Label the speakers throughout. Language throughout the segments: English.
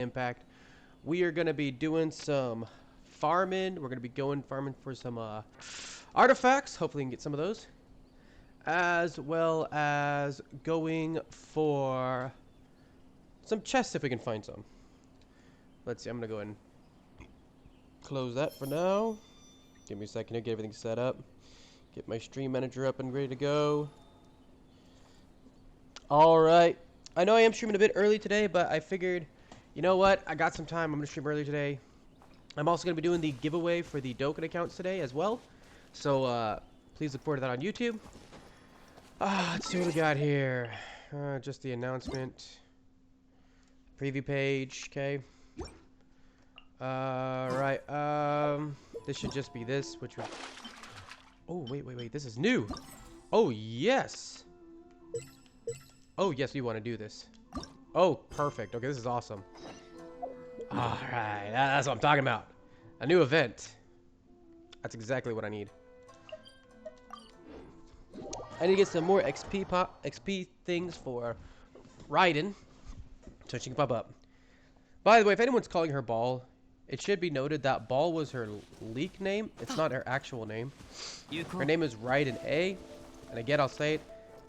Speaker 1: Impact. We are going to be doing some farming. We're going to be going farming for some artifacts. Hopefully we can get some of those. As well as going for some chests if we can find some. Let's see, I'm going to go ahead and close that for now. Give me a second to get everything set up. Get my stream manager up and ready to go. Alright. I know I am streaming a bit early today, but I figured, you know what? I got some time. I'm going to stream early today. I'm also going to be doing the giveaway for the Dokkan accounts today as well. So, please look forward to that on YouTube. Let's see what we got here. Just the announcement. Preview page, okay. Right, this should just be this, which would... Oh, wait, this is new! Oh, yes! Oh, yes, we want to do this. Oh, perfect. Okay, this is awesome. Alright, that's what I'm talking about. A new event. That's exactly what I need. I need to get some more XP things for Raiden, so she can pop up. By the way, if anyone's calling her Ball, it should be noted that Ball was her leak name. It's not her actual name. Her name is Raiden A. And again, I'll say it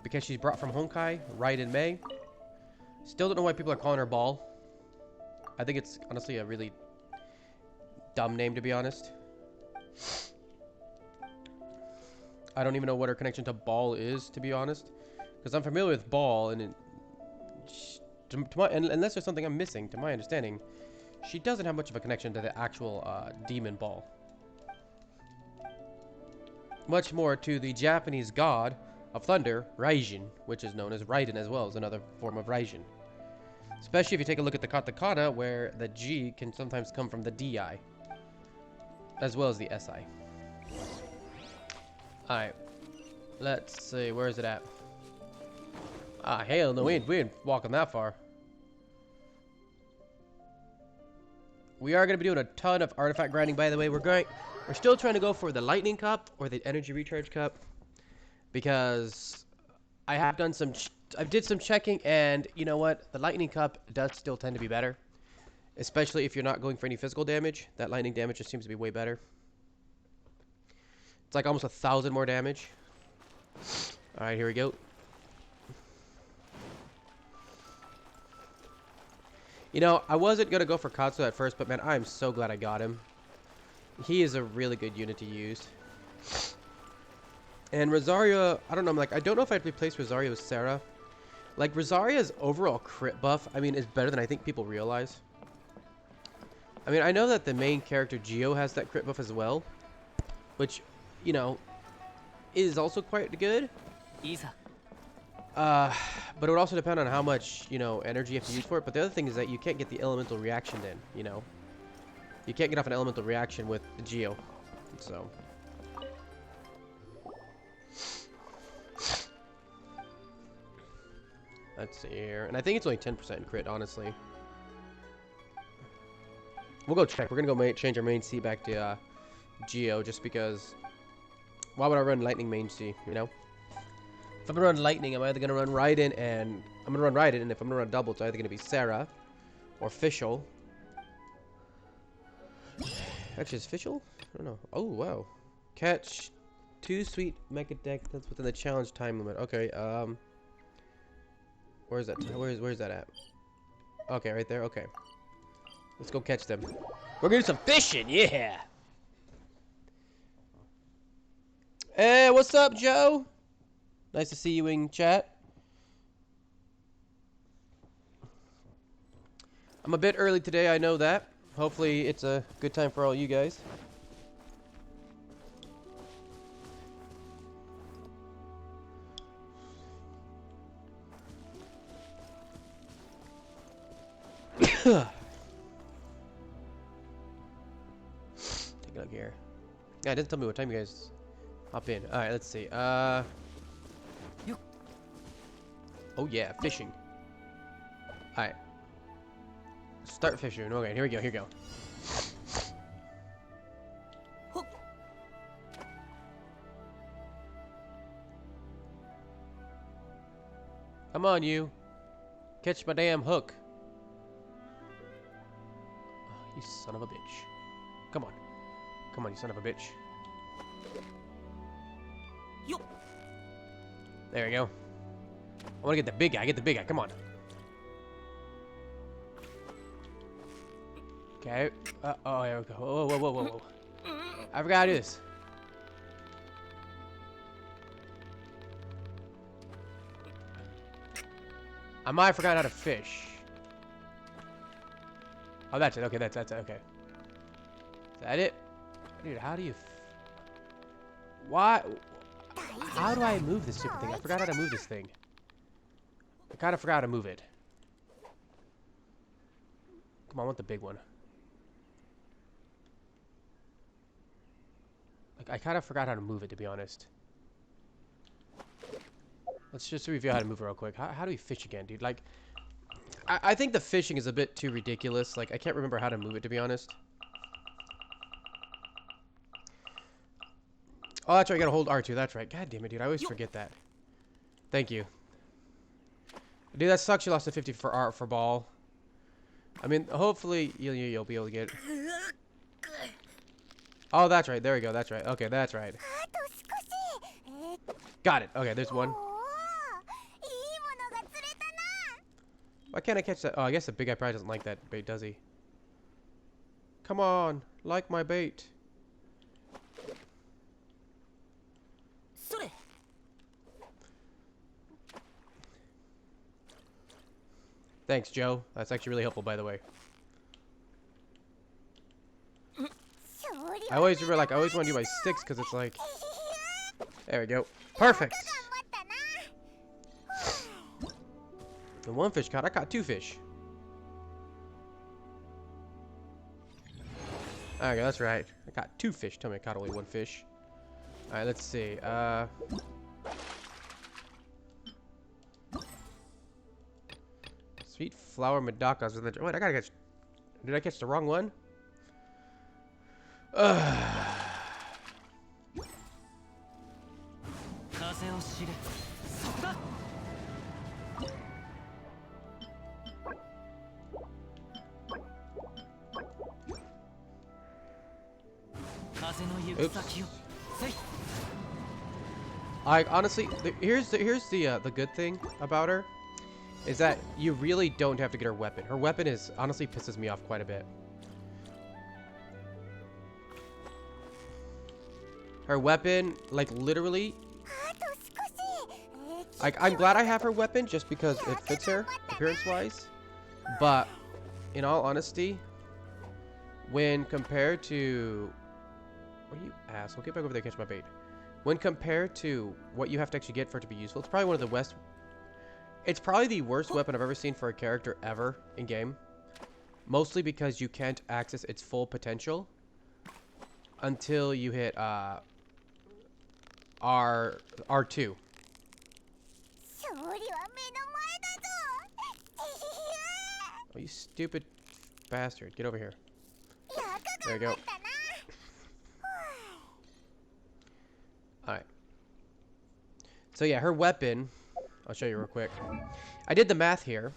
Speaker 1: because she's brought from Honkai, Raiden Mei. Still don't know why people are calling her Ball. I think it's honestly a really dumb name, to be honest. I don't even know what her connection to Ball is, to be honest. Because I'm familiar with Ball, and unless there's something I'm missing, to my understanding, she doesn't have much of a connection to the actual demon Ball. Much more to the Japanese god of thunder, Raijin, which is known as Raiden as well, as another form of Raijin. Especially if you take a look at the katakana, where the G can sometimes come from the DI, as well as the SI. Alright, let's see, where is it at? Hell no, we ain't walking that far. We are going to be doing a ton of artifact grinding, by the way. We're still trying to go for the Lightning Cup or the Energy Recharge Cup, because I have done some, I did some checking, and you know what? The Lightning Cup does still tend to be better, especially if you're not going for any physical damage. That lightning damage just seems to be way better. It's like almost 1,000 more damage. Alright, here we go. You know, I wasn't going to go for Katsu at first, but man, I am so glad I got him. He is a really good unit to use. And Rosaria, I don't know, I don't know if I'd replace Rosaria with Sarah. Like, Rosaria's overall crit buff, I mean, is better than I think people realize. I mean, I know that the main character, Geo, has that crit buff as well, which, you know, is also quite good. But it would also depend on how much, you know, energy you have to use for it. But the other thing is that you can't get the elemental reaction in, you know. You can't get off an elemental reaction with the Geo. So. Let's see here. And I think it's only 10% crit, honestly. We'll go check. We're going to go change our main C back to Geo just because... Why would I run Lightning main C, you know? If I'm going to run Lightning, I'm either going to run Raiden and... I'm going to run Raiden, and if I'm going to run double, it's either going to be Sarah or Fischl. Actually, is Fischl? I don't know. Oh, wow. Catch 2 sweet Mecha Deck that's within the challenge time limit. Okay, where's that? Where's that at? Okay, right there. Okay. Let's go catch them. We're going to do some fishing, yeah! Hey, what's up, Joe? Nice to see you in chat. I'm a bit early today, I know that. Hopefully it's a good time for all you guys. Take a look here. Yeah, it doesn't tell me what time you guys hop in. Alright, let's see. Oh yeah, fishing. Alright. Start fishing. Okay, here we go, here we go. Come on, you. Catch my damn hook. You son of a bitch. Come on. Come on, you son of a bitch. There we go. I want to get the big guy. Get the big guy. Come on. Okay. Oh, here we go. Whoa, whoa, whoa, whoa, whoa. I forgot how to do this. I might have forgotten how to fish. Oh, that's it. Okay, that's it. Okay. Is that it? Dude, how do you... Why? How do I move this stupid thing? I forgot how to move this thing. I kind of forgot how to move it. Come on, I want the big one. Like, I kind of forgot how to move it, to be honest. Let's just review how to move it real quick. How do we fish again, dude? Like, I think the fishing is a bit too ridiculous. Like, I can't remember how to move it, to be honest. Oh, that's right. I gotta hold R2. That's right. God damn it, dude. I always forget that. Thank you. Dude, that sucks. You lost a 50 for ball. I mean, hopefully you'll be able to get it. Oh, that's right. There we go. That's right. Okay, that's right. Got it. Okay, there's one. Why can't I catch that? Oh, I guess the big guy probably doesn't like that bait, does he? Come on. Like my bait. Thanks, Joe. That's actually really helpful, by the way. I always remember, like, I always want to do my sticks because it's like... There we go. Perfect! And one fish caught. I caught 2 fish. Okay, that's right. I caught 2 fish. Tell me I caught only 1 fish. Alright, let's see. Sweet flower Madokas. Wait, I gotta catch... Did I catch the wrong one? Oops. I honestly, here's the good thing about her, is that you really don't have to get her weapon. Her weapon is honestly pisses me off quite a bit. Her weapon, like literally, like I'm glad I have her weapon just because it fits her appearance-wise. But in all honesty, when compared to, where you asshole, get back over there, catch my bait. When compared to what you have to actually get for it to be useful, it's probably one of the worst. It's probably the worst weapon I've ever seen for a character ever in game. Mostly because you can't access its full potential until you hit R2. Oh, you stupid bastard. Get over here. There we go. Alright. So yeah, her weapon, I'll show you real quick. I did the math here.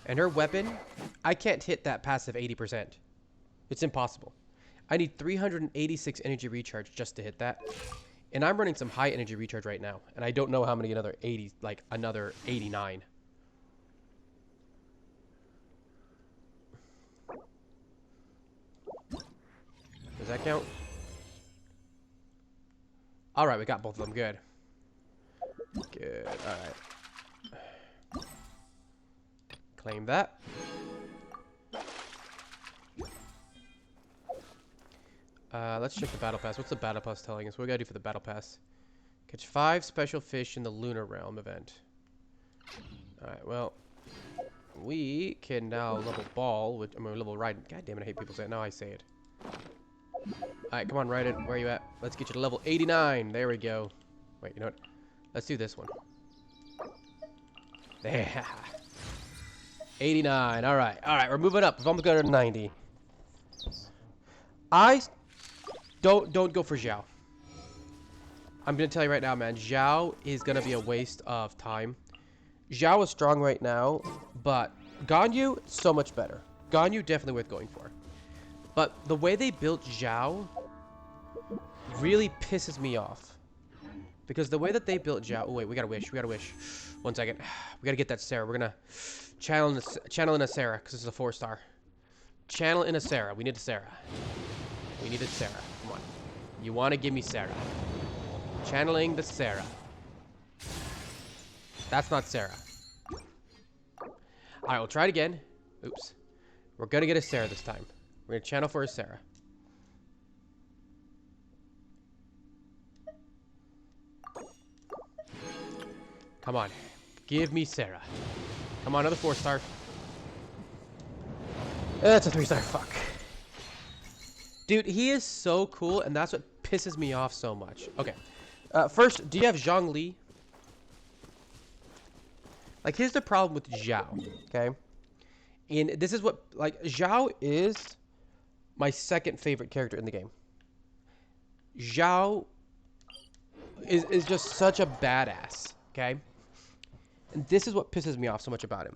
Speaker 1: And her weapon, I can't hit that passive 80%. It's impossible. I need 386 energy recharge just to hit that. And I'm running some high energy recharge right now. And I don't know how many another 80, like another 89. Does that count? Alright, we got both of them. Good. Good. Alright. Claim that. Let's check the battle pass. What's the battle pass telling us? What do we gotta do for the battle pass? Catch 5 special fish in the Lunar Realm event. Alright, well. We can now level ball with, I mean, level ride. God damn it, I hate people say it. Now I say it. Alright, come on, Raiden. Where are you at? Let's get you to level 89. There we go. Wait, you know what? Let's do this one. There. 89. Alright. Alright, we're moving up. We've almost got to 90. Don't go for Xiao. I'm going to tell you right now, man. Xiao is going to be a waste of time. Xiao is strong right now, but Ganyu, so much better. Ganyu definitely worth going for. But the way they built Zhao really pisses me off. Because the way that they built Zhao... Oh, wait, we gotta wish. We gotta wish. 1 second. We gotta get that Sarah. We're gonna channel in a Sarah, because this is a 4-star. Channel in a Sarah. We need a Sarah. We need a Sarah. Come on. You want to give me Sarah. Channeling the Sarah. That's not Sarah. Alright, we'll try it again. Oops. We're gonna get a Sarah this time. We're gonna channel for a Sarah. Come on. Give me Sarah. Come on, another 4-star. That's a 3-star. Fuck. Dude, he is so cool, and that's what pisses me off so much. Okay. First, do you have Zhongli? Like, here's the problem with Zhao, okay? And this is what, like, Zhao is my second favorite character in the game. Zhao is just such a badass, okay? And this is what pisses me off so much about him.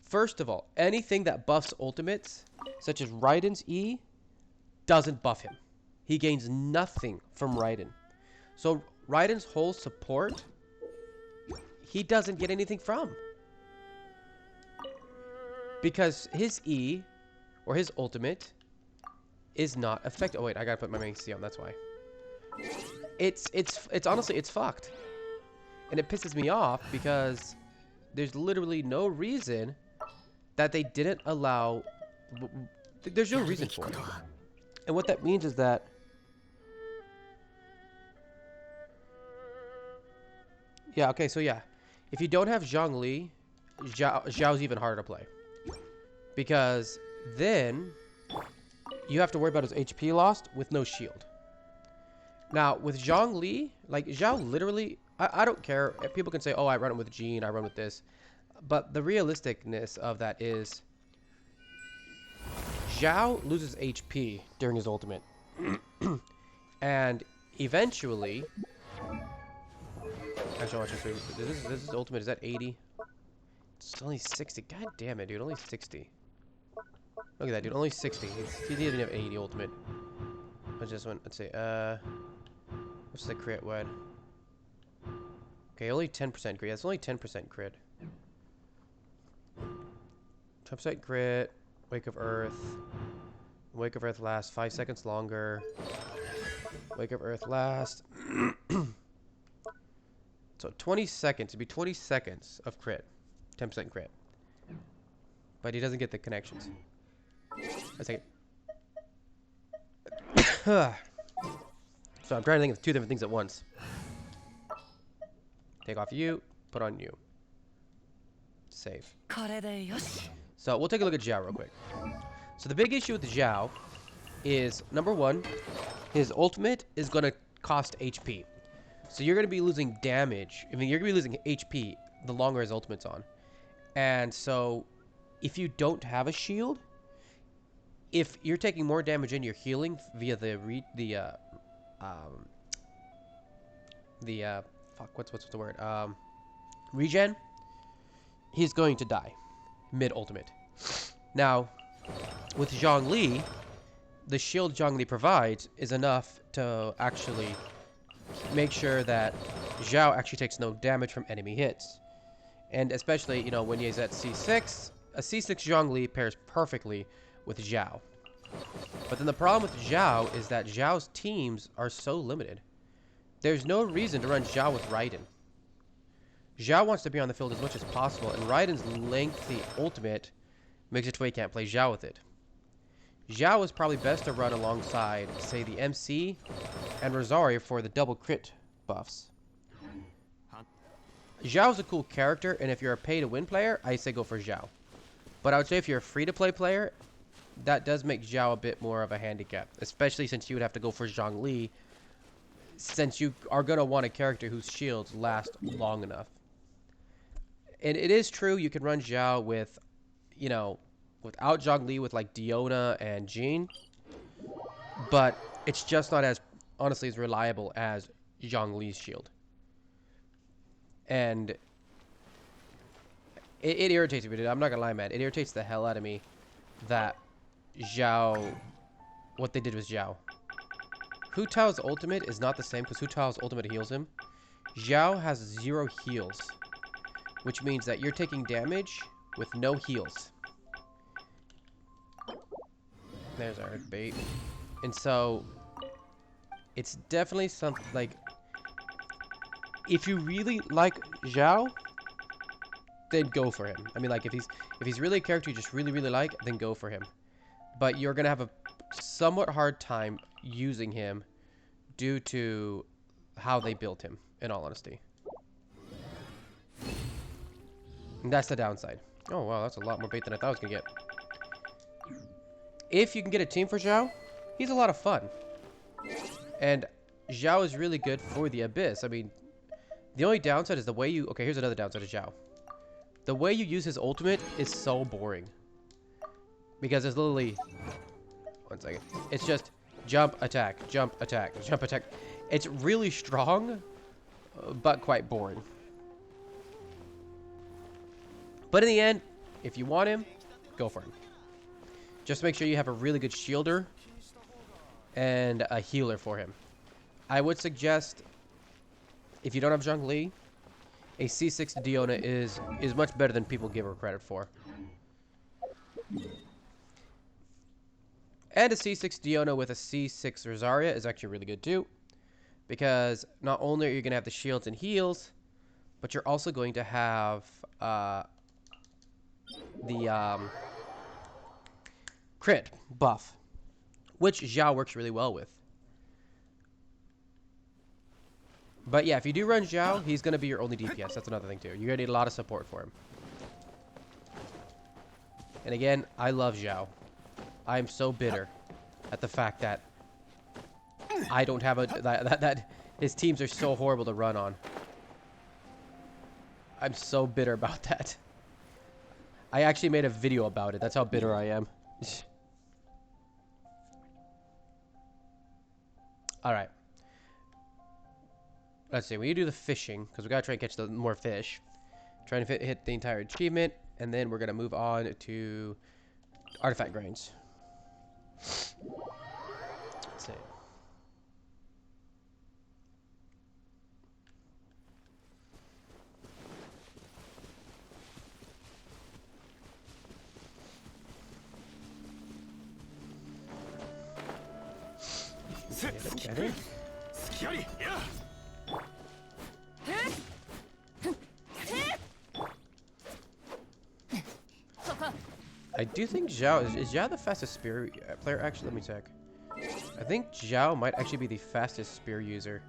Speaker 1: First of all, anything that buffs ultimates, such as Raiden's E, doesn't buff him. He gains nothing from Raiden. So Raiden's whole support, he doesn't get anything from. Because his E, or his ultimate, is not effective. Oh wait, I gotta put my main C on, that's why. It's honestly, it's fucked. And it pisses me off because there's literally no reason that they didn't allow... There's no reason for it. And what that means is that... Yeah, okay, so yeah. If you don't have Zhongli, Zhao's even harder to play. Because then you have to worry about his HP lost with no shield. Now, with Zhongli, like, Zhao literally... I don't care. People can say, oh, I run it with Jean, I run with this. But the realisticness of that is... Zhao loses HP during his ultimate. And eventually... Actually, watch this. This is ultimate. Is that 80? It's only 60. God damn it, dude. Only 60. Look at that, dude. Only 60. He didn't have 80 ultimate. What's this one? Let's see. What's the crit wed? Okay, only 10% crit. That's only 10% crit. 10% crit. Wake of Earth. Wake of Earth lasts 5 seconds longer. Wake of Earth lasts. So 20 seconds. It'd be 20 seconds of crit. 10% crit. But he doesn't get the connections. A second. So I'm trying to think of 2 different things at once. Take off you, put on you. Save. So we'll take a look at Zhao real quick. So the big issue with Zhao is, number 1, his ultimate is going to cost HP. So you're going to be losing damage. I mean, you're going to be losing HP the longer his ultimate's on. And so if you don't have a shield, if you're taking more damage and you're healing via what's the word? Regen, he's going to die mid-ultimate. Now, with Zhongli, the shield Zhongli provides is enough to actually make sure that Zhao actually takes no damage from enemy hits. And especially, you know, when he's at C6, a C6 Zhongli pairs perfectly with Zhao. But then the problem with Zhao is that Zhao's teams are so limited. There's no reason to run Zhao with Raiden. Zhao wants to be on the field as much as possible, and Raiden's lengthy ultimate makes it to where he can't play Zhao with it. Zhao is probably best to run alongside, say, the MC and Rosario for the double crit buffs. Zhao's a cool character, and if you're a pay-to-win player, I say go for Zhao. But I would say if you're a free-to-play player, that does make Zhao a bit more of a handicap, especially since you would have to go for Zhongli, since you are going to want a character whose shields last long enough. And it is true you can run Zhao with, you know, without Zhongli, with like Diona and Jean, but it's just not as, honestly, as reliable as Zhongli's shield. And It irritates me, dude. I'm not gonna lie, man. It irritates the hell out of me that Zhao, what they did with Zhao. Hu Tao's ultimate is not the same because Hu Tao's ultimate heals him. Zhao has 0 heals, which means that you're taking damage with no heals. There's our bait. And so, it's definitely something, like, if you really like Zhao, then go for him. I mean, like, if he's really a character you just really like, then go for him. But you're gonna have a somewhat hard time using him due to how they built him, in all honesty. And that's the downside. Oh wow, that's a lot more bait than I thought I was gonna get. If you can get a team for Zhao, he's a lot of fun. And Zhao is really good for the Abyss. I mean, the only downside is the way you... Okay, here's another downside of Zhao. The way you use his ultimate is so boring. Because it's literally... One second. It's just jump, attack, jump, attack, jump, attack. It's really strong, but quite boring. But in the end, if you want him, go for him. Just make sure you have a really good shielder and a healer for him. I would suggest, if you don't have Zhongli, a C6 Diona is much better than people give her credit for. And a C6 Diona with a C6 Rosaria is actually really good too. Because not only are you going to have the shields and heals, but you're also going to have the crit buff, which Zhao works really well with. But yeah, if you do run Zhao, he's going to be your only DPS. That's another thing too. You're going to need a lot of support for him. And again, I love Zhao. I am so bitter at the fact that I don't have that his teams are so horrible to run on. I'm so bitter about that. I actually made a video about it. That's how bitter I am. All right. Let's see. We do the fishing because we gotta try and catch more fish. Trying to hit the entire achievement, and then we're gonna move on to artifact grains. Let's see. I do think Zhao is Zhao the fastest spear player. Actually, let me check. I think Zhao might actually be the fastest spear user.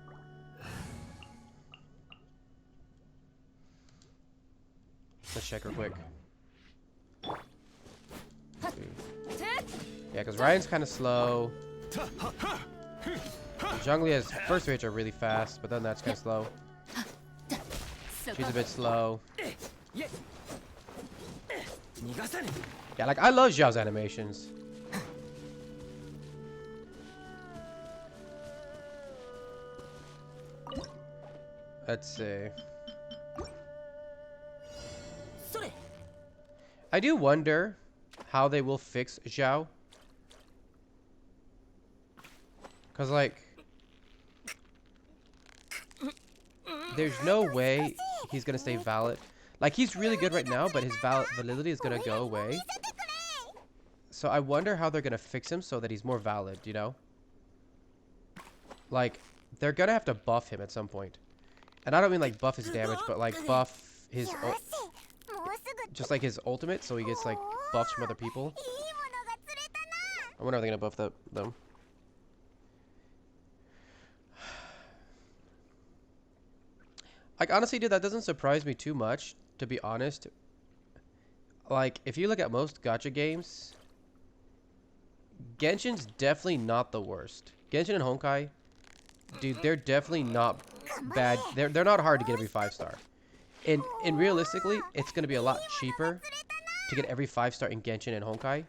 Speaker 1: Let's check real quick. Yeah, because Ryan's kind of slow. Zhonglia's first hits are really fast, but then that's kind of slow. She's a bit slow. Yeah, like I love Zhao's animations. Let's see. I do wonder how they will fix Zhao. Cause like, there's no way he's gonna stay valid. Like he's really good right now, but his validity is gonna go away. So I wonder how they're gonna fix him so that he's more valid, you know? Like, they're gonna have to buff him at some point. And I don't mean like buff his damage, but like buff his, just like his ultimate, so he gets like buffs from other people. I wonder how they're gonna buff them. Like, honestly, dude, that doesn't surprise me too much, to be honest. Like, if you look at most gacha games, Genshin's definitely not the worst. Genshin and Honkai, dude, they're definitely not bad. They're not hard to get every 5-star. And realistically, it's going to be a lot cheaper to get every 5-star in Genshin and Honkai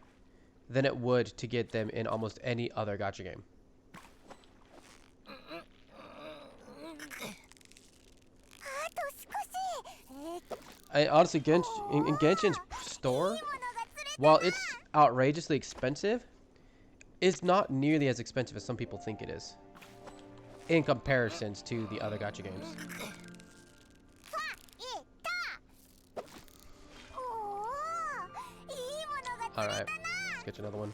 Speaker 1: than it would to get them in almost any other gacha game. Honestly, in Genshin's store, while it's outrageously expensive, it's not nearly as expensive as some people think it is. In comparisons to the other gacha games. Alright, let's get you another one.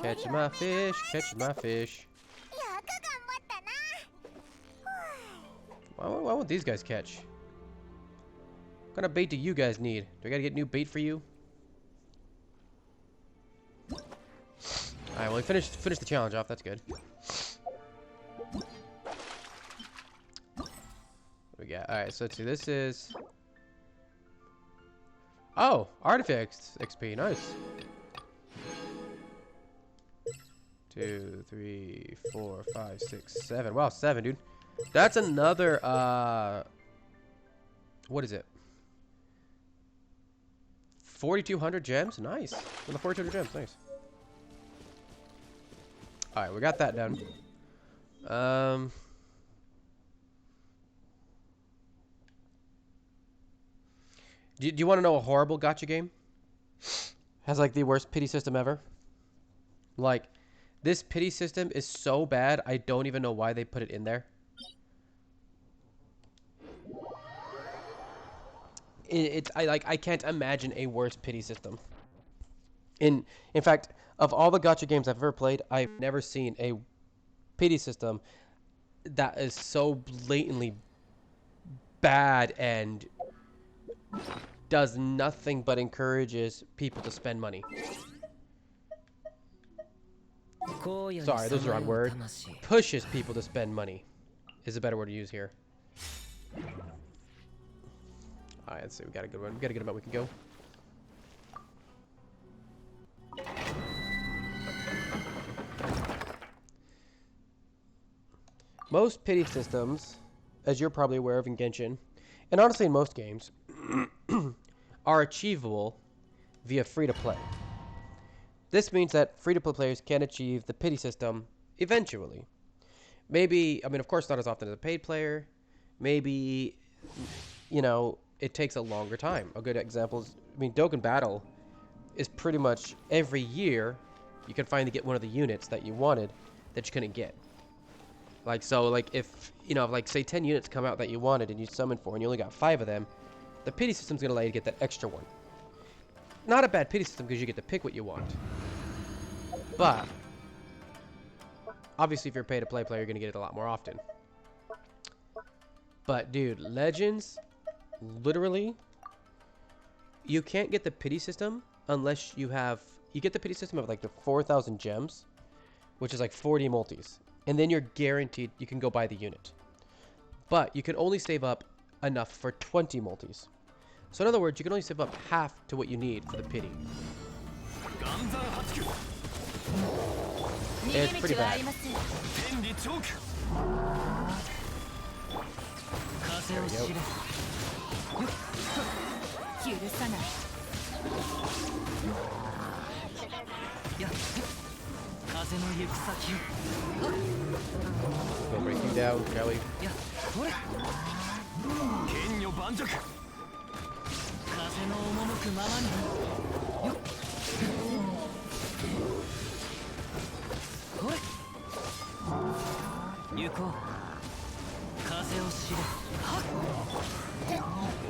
Speaker 1: Catch my fish, catch my fish. Why won't these guys catch? What kind of bait do you guys need? Do I gotta get new bait for you? Alright, well, we finished the challenge off. That's good. What do we got? Alright, so let's see. This is... Oh! Artifacts XP. Nice. 2, 3, 4, 5, 6, 7. Wow, 7, dude. That's another, what is it? 4,200 gems? Nice. Another 4,200 gems. Nice. Alright, we got that done. Do you want to know a horrible gacha game? Has, like, the worst pity system ever? Like, this pity system is so bad, I don't even know why they put it in there. I can't imagine a worse pity system. In fact, of all the gacha games I've ever played, I've never seen a pity system that is so blatantly bad and does nothing but encourages people to spend money. Sorry, those are the wrong word. Pushes people to spend money is a better word to use here. Alright, let's see. We got a good one. We got a good amount we can go. Most pity systems, as you're probably aware of in Genshin, and honestly in most games, are achievable via free-to-play. This means that free-to-play players can achieve the pity system eventually. Maybe, I mean, of course not as often as a paid player. Maybe, you know, it takes a longer time. A good example is, I mean, Dokkan Battle is pretty much every year you can finally get one of the units that you wanted that you couldn't get. Like, so, like, if, you know, like, say 10 units come out that you wanted and you summoned for and you only got 5 of them, the pity system's going to allow you to get that extra one. Not a bad pity system because you get to pick what you want. But, obviously if you're a pay-to-play player, you're going to get it a lot more often. But, dude, Legends, literally, you can't get the pity system unless you have... You get the pity system of, like, the 4,000 gems, which is like 40 multis. And then you're guaranteed you can go buy the unit. But you can only save up enough for 20 multis. So in other words, you can only save up half to what you need for the pity. It's pretty bad. There we go. We'll break you down, shall we?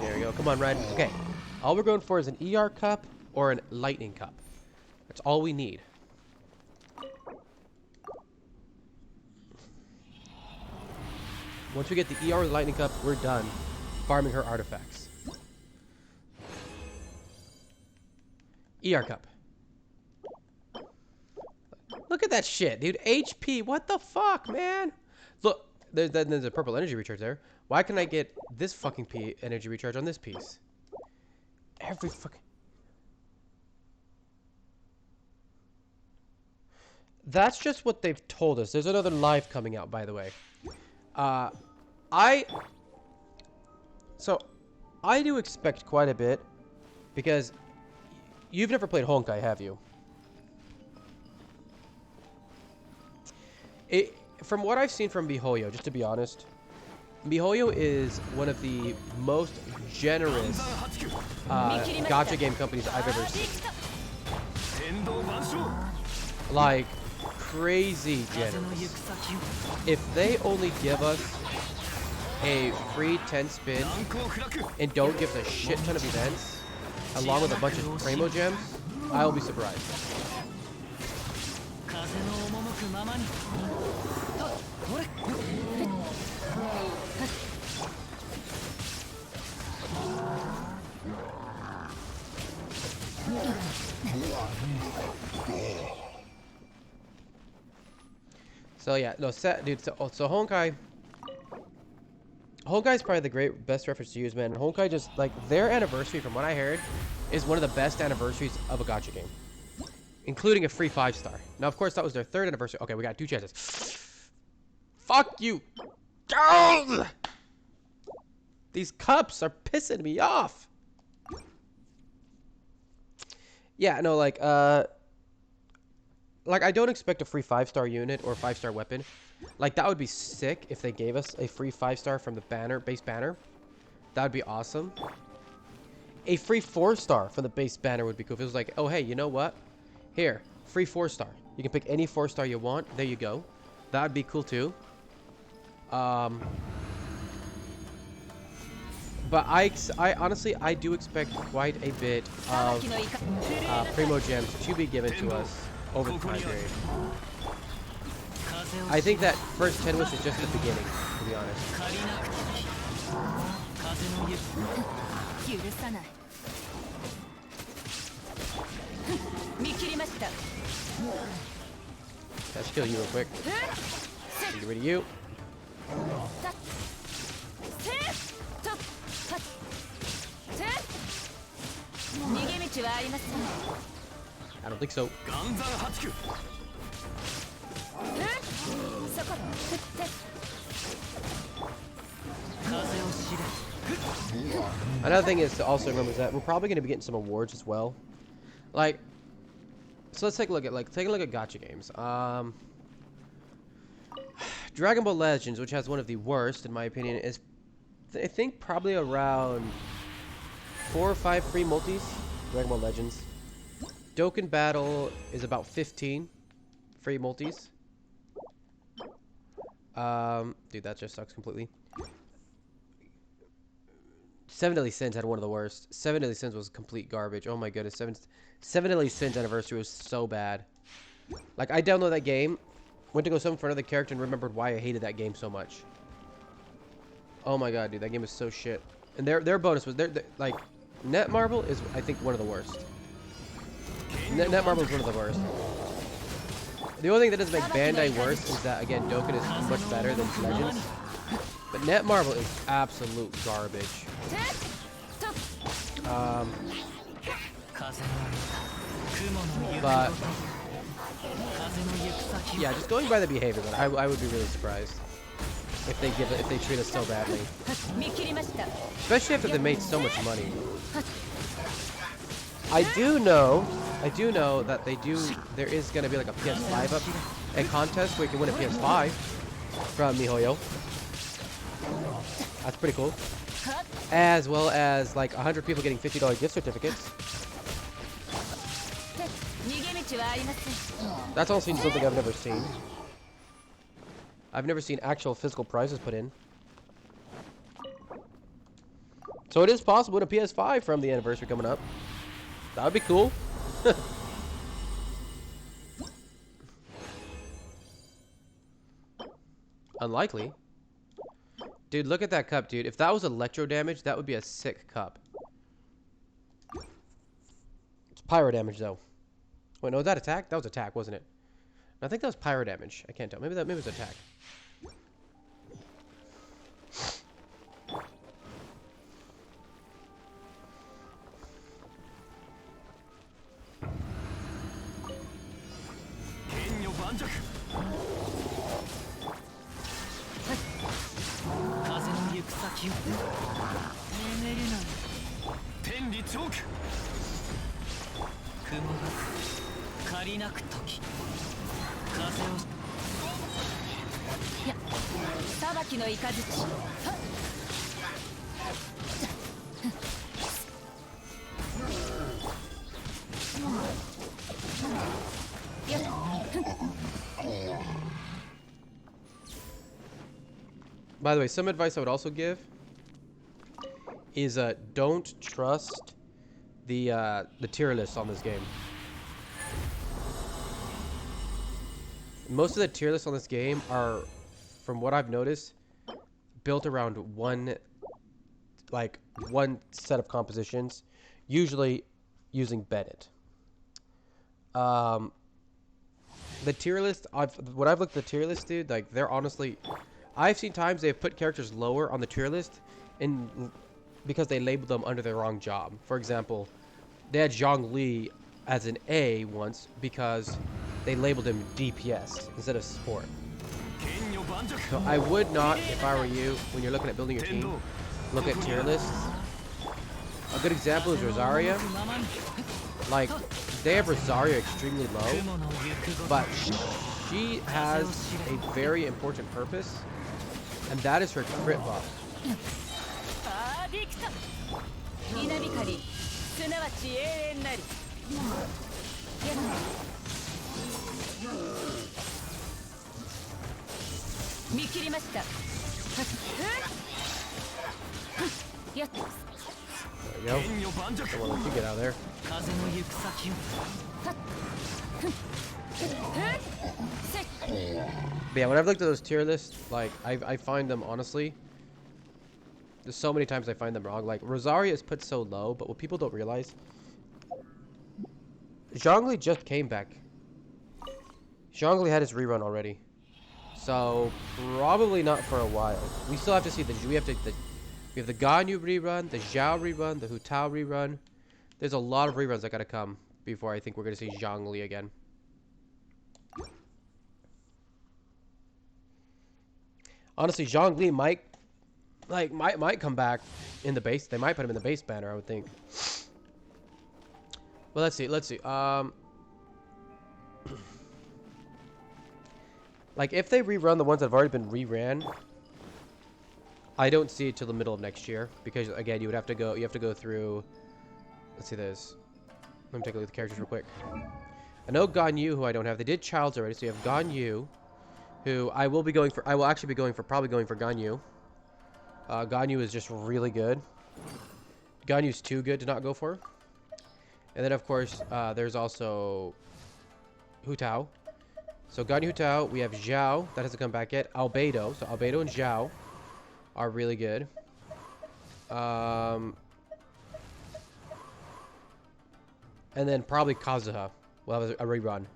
Speaker 1: There we go. Come on, Red. Okay. All we're going for is an ER cup or an lightning cup. That's all we need. Once we get the ER lightning cup, we're done farming her artifacts. ER cup. Look at that shit, dude. HP. What the fuck, man? Look, there's a purple energy recharge there. Why can't I get this fucking energy recharge on this piece? Every fucking... That's just what they've told us. There's another live coming out, by the way. I do expect quite a bit, because you've never played Honkai, have you? From what I've seen from miHoYo, just to be honest, miHoYo is one of the most generous gacha game companies I've ever seen. Like, crazy generous. If they only give us a free 10 spin and don't give us a shit ton of events, along with a bunch of Primo gems, I'll be surprised. So yeah, no, dude. So Honkai. Honkai's probably the best reference to use, man. Honkai just like their anniversary, from what I heard, is one of the best anniversaries of a gacha game, including a free 5-star. Now, of course, that was their 3rd anniversary. Okay, we got 2 chances. Fuck you. These cups are pissing me off. Yeah, no, like I don't expect a free 5-star unit or 5-star weapon. Like, that would be sick if they gave us a free 5-star from the base banner. That would be awesome. A free 4-star from the base banner would be cool. If it was like, oh, hey, you know what? Here, free 4-star. You can pick any 4-star you want. There you go. That would be cool, too. But I honestly, I do expect quite a bit of Primo gems to be given to us over the time period. I think that first 10 wish is just the beginning, to be honest. Let's kill you real quick. Get rid of you. I don't think so. Another thing is to also remember that we're probably going to be getting some awards as well. Like, so let's take a look at gacha games. Dragon Ball Legends, which has one of the worst in my opinion, is I think probably around 4 or 5 free multis. Dragon Ball Legends. Dokkan Battle is about 15 free multis. Dude, that just sucks completely. 7 Deadly Sins had one of the worst. 7 Deadly Sins was complete garbage. Oh my goodness, 7 Deadly Sins anniversary was so bad. Like, I downloaded that game, went to go summon for another character, and remembered why I hated that game so much. Oh my god, dude, that game was so shit. And their bonus was like, Netmarble is, I think, one of the worst. Netmarble is one of the worst. The only thing that doesn't make Bandai worse is that, again, Dokkan is much better than Legends. But Netmarble is absolute garbage. But yeah, just going by the behavior, I would be really surprised if they treat us so badly. Especially after they made so much money. I do know that there is going to be like a PS5 a contest where you can win a PS5 from miHoYo. That's pretty cool. As well as like 100 people getting $50 gift certificates. That's also something I've never seen. I've never seen actual physical prizes put in. So it is possible to PS5 from the anniversary coming up. That would be cool. Unlikely. Dude, look at that cup, dude. If that was electro damage, that would be a sick cup. It's pyro damage, though. Wait, no, was that attack? That was attack, wasn't it? I think that was pyro damage. I can't tell. Maybe it was attack. By the way, some advice I would also give is don't trust the tier list on this game. Most of the tier lists on this game are, from what I've noticed, built around one set of compositions, usually using Bennett. The tier list, when I've looked at the tier list, dude, like, they're honestly, I've seen times they've put characters lower on the tier list because they labeled them under their wrong job. For example, they had Zhongli as an A once because they labeled him DPS instead of support. So I would not, if I were you, when you're looking at building your team, look at tier lists. A good example is Rosaria. Like, they have Rosaria extremely low, but she has a very important purpose, and that is her crit buff. There you go. Don't want to let you get out of there. But yeah, when I've looked at those tier lists, like, I find them, honestly, there's so many times I find them wrong. Like, Rosaria is put so low, but what people don't realize, Zhongli just came back. Zhongli had his rerun already. So, probably not for a while. We still have to see we have the Ganyu rerun, the Zhao rerun, the Hu Tao rerun. There's a lot of reruns that gotta come before I think we're gonna see Zhongli again. Honestly, Zhongli might come back in the base. They might put him in the base banner, I would think. Well, let's see. Like, if they rerun the ones that have already been reran, I don't see it till the middle of next year, because again, you have to go through. Let's see this. Let me take a look at the characters real quick. I know Ganyu, who I don't have. They did Childs already, so you have Ganyu, who I will actually be probably going for Ganyu. Ganyu is just really good. Ganyu's too good to not go for. And then, of course, there's also Hu Tao. So Ganyu, Hu Tao. We have Zhao. That hasn't come back yet. Albedo. So Albedo and Zhao are really good. And then probably Kazuha will have a rerun.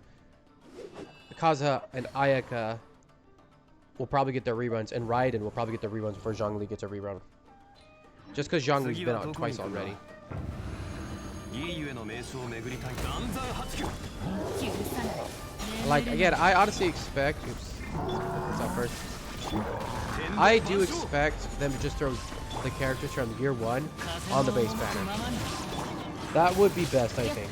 Speaker 1: Kazuha and Ayaka will probably get their reruns, and Raiden will probably get their reruns before Zhongli gets a rerun. Just because Zhongli's been out twice already. Like, again, I honestly expect... Oops. What's up first? I do expect them to just throw the characters from year 1 on the base banner. That would be best, I think.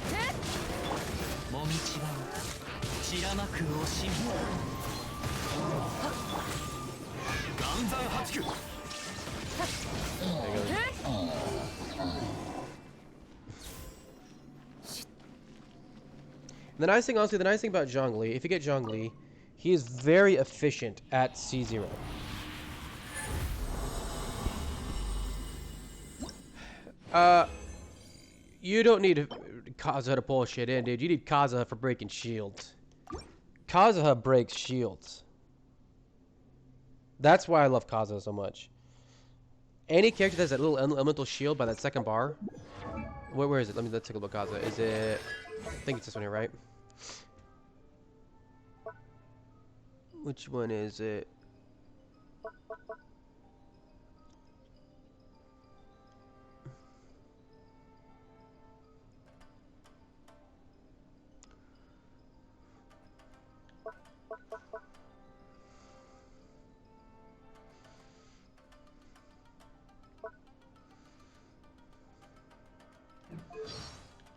Speaker 1: The nice thing, honestly, about Zhongli, if you get Zhongli, he is very efficient at C0. You don't need Kazuha to pull shit in, dude. You need Kazuha for breaking shields. Kazuha breaks shields. That's why I love Kazuha so much. Any character that has that little elemental shield by that second bar. Where is it? Let's take a look at Kazuha. Is it... I think it's this one here, right? Which one is it?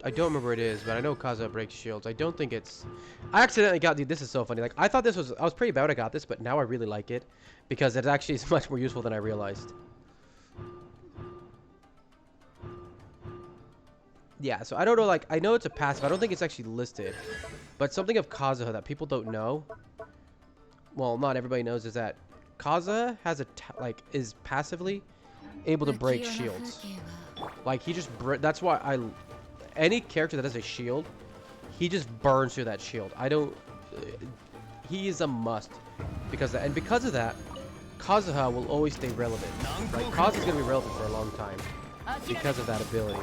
Speaker 1: I don't remember what it is, but I know Kazuha breaks shields. I don't think it's... I accidentally got... Dude, this is so funny. Like, I thought this was... I was pretty bad when I got this, but now I really like it. Because it actually is much more useful than I realized. Yeah, so I don't know, like... I know it's a passive. I don't think it's actually listed. But something of Kazuha that people don't know... Well, not everybody knows, is that Kazuha has a... is passively able to break shields. Like, he just... That's why I... Any character that has a shield, he just burns through that shield. I don't... he is a must. Because of that, Kazuha will always stay relevant. Like, Kazuha's gonna be relevant for a long time. Because of that ability.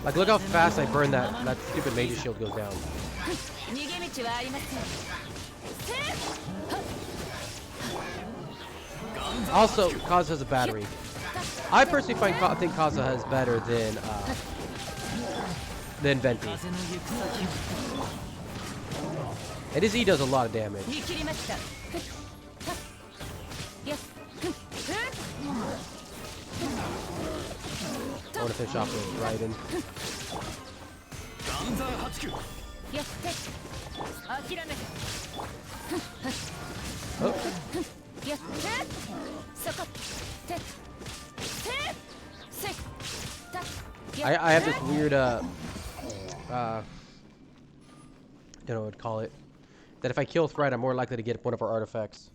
Speaker 1: Like, look how fast I burn that stupid major shield goes down. Also, Kazuha has a battery. I personally think Kazuha is better than Venti. And his E does a lot of damage. I want to finish off with Raiden. Oh. I have this weird I don't know what to call it. That if I kill Thread, I'm more likely to get one of her artifacts.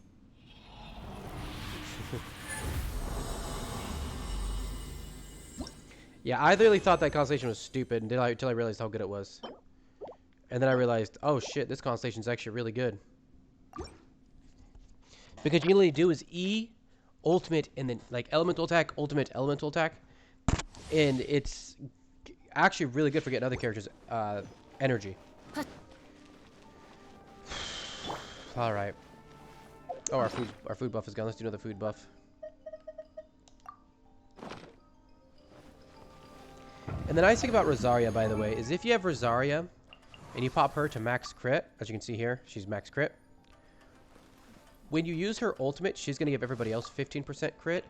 Speaker 1: Yeah, I literally thought that constellation was stupid until I realized how good it was. And then I realized, oh shit, this constellation's actually really good. Because you only do is E, ultimate, and then like elemental attack, ultimate, elemental attack. And it's actually really good for getting other characters' energy. Alright. Oh, our food buff is gone. Let's do another food buff. And the nice thing about Rosaria, by the way, is if you have Rosaria and you pop her to max crit, as you can see here, she's max crit. When you use her ultimate, she's going to give everybody else 15% crit.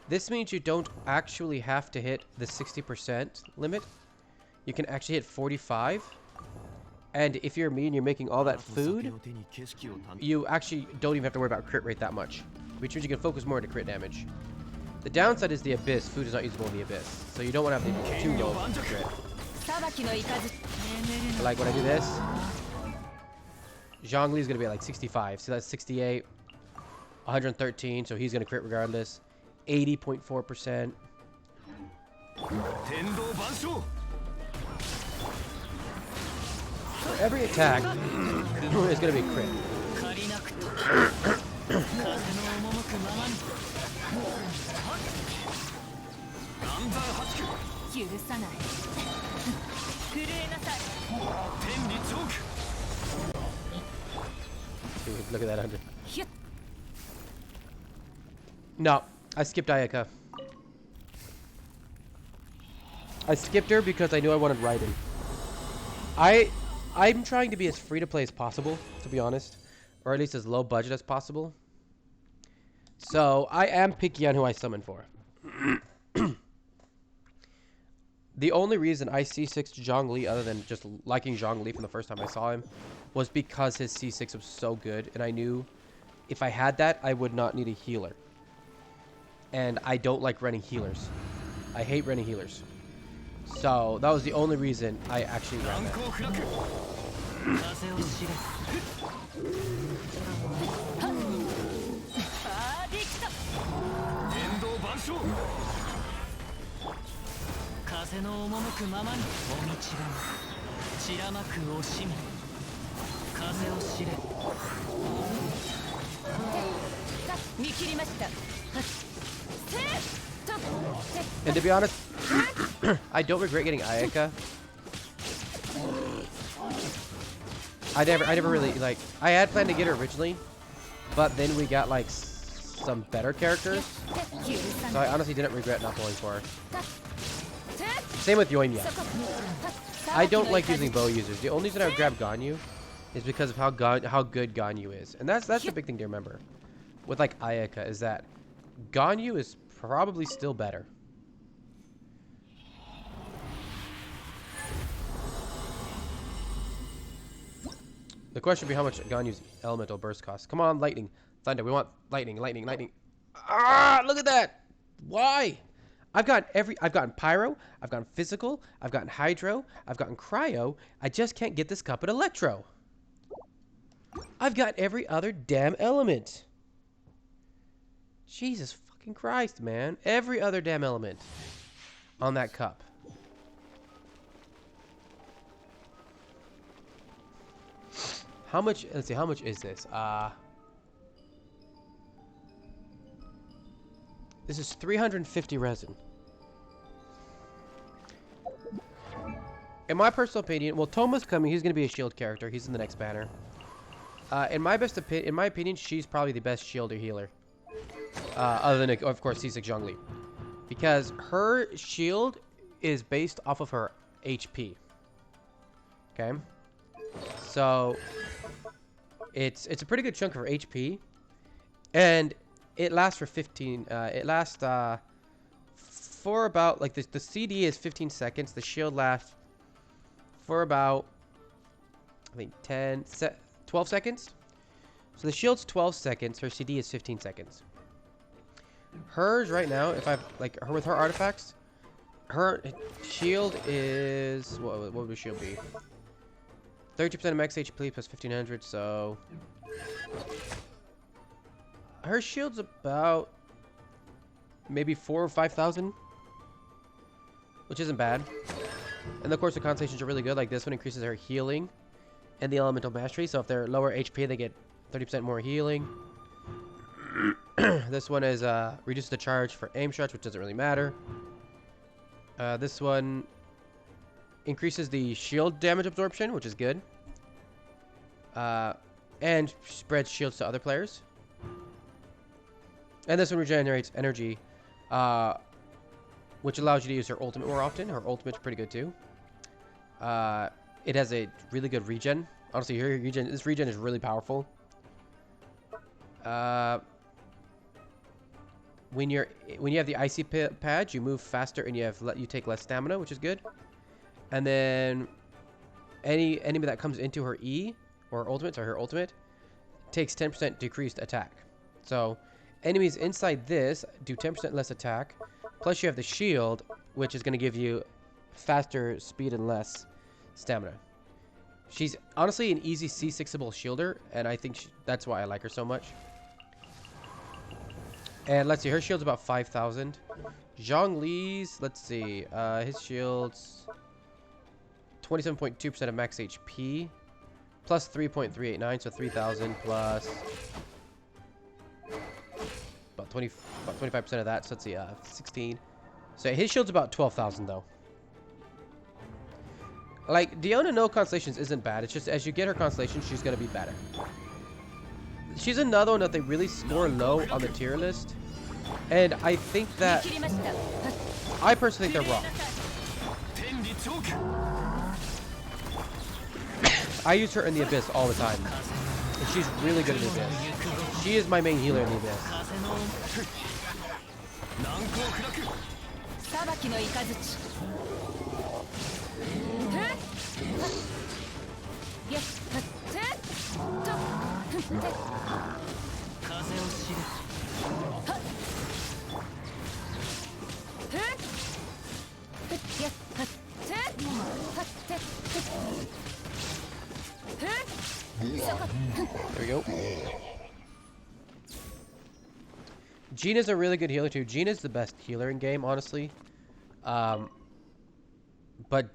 Speaker 1: This means you don't actually have to hit the 60% limit. You can actually hit 45. And if you're me and you're making all that food, you actually don't even have to worry about crit rate that much. Which means you can focus more into crit damage. The downside is the Abyss. Food is not usable in the Abyss. So you don't want to have too low crit. But like when I do this, Zhongli is going to be at like 65. So that's 68. 113. So he's going to crit regardless. 80.4%. For every attack is going to be a crit. Look at that under. No, I skipped Ayaka. I skipped her because I knew I wanted Raiden. I'm trying to be as free to play as possible, to be honest. Or at least as low budget as possible. So, I am picky on who I summon for. The only reason I C6'd Zhongli, other than just liking Zhongli from the first time I saw him, was because his C6 was so good, and I knew if I had that, I would not need a healer. And I don't like running healers. I hate running healers. So, that was the only reason I actually ran that. And to be honest, I don't regret getting Ayaka. I never really, like, I had planned to get her originally, but then we got, like, some better characters. So I honestly didn't regret not going for her. Same with Yoimiya. I don't like using bow users. The only reason I would grab Ganyu is because of how good Ganyu is. And that's the big thing to remember. With like Ayaka is that Ganyu is probably still better. The question would be how much Ganyu's elemental burst costs. Come on, lightning. Thunder. We want lightning, lightning, lightning. Ah, look at that. Why? I've gotten pyro, I've gotten physical, I've gotten hydro, I've gotten cryo. I just can't get this cup at electro. I've got every other damn element. Jesus fucking Christ, man. Every other damn element on that cup. How much, let's see, how much is this? This is 350 resin. In my personal opinion, well, Toma's coming. He's going to be a shield character. He's in the next banner. In my opinion, she's probably the best shield or healer. Other than, of course, Seasick Zhongli. Because her shield is based off of her HP. Okay? So, it's a pretty good chunk of her HP. And it lasts for 15, it lasts, for about, like, the CD is 15 seconds. The shield lasts for about, I think, 12 seconds. So the shield's 12 seconds. Her CD is 15 seconds. Hers right now, if I've, like, her with her artifacts, her shield is, what would the shield be? 30% of max HP plus 1500, so her shield's about maybe 4,000 or 5,000, which isn't bad. And of course the constellations are really good. Like this one increases her healing and the elemental mastery. So if they're lower HP, they get 30% more healing. This one is reduces the charge for aim shots, which doesn't really matter. This one increases the shield damage absorption, which is good. And spreads shields to other players. And this one regenerates energy, which allows you to use her ultimate more often. Her ultimate's pretty good too. It has a really good regen. Honestly, this regen is really powerful. When you have the icy pad, you move faster and you take less stamina, which is good. And then any enemy that comes into her E or ultimate, so her ultimate, takes 10% decreased attack. So enemies inside this do 10% less attack. Plus you have the shield, which is going to give you faster speed and less stamina. She's honestly an easy C6able shielder, and I think that's why I like her so much. And let's see, her shield's about 5,000. Zhongli's, let's see, his shield's 27.2% of max HP, plus 3.389, so 3,000 plus about 25% of that, so let's see, 16. So his shield's about 12,000 though. Like, Diona no constellations isn't bad. It's just as you get her constellation, she's gonna be better. She's another one that they really score low on the tier list, and I think that I personally think they're wrong. I use her in the Abyss all the time, and she's really good in the Abyss. She is my main healer in the Abyss. There we go. Gina's a really good healer too. Gina's the best healer in game, honestly. But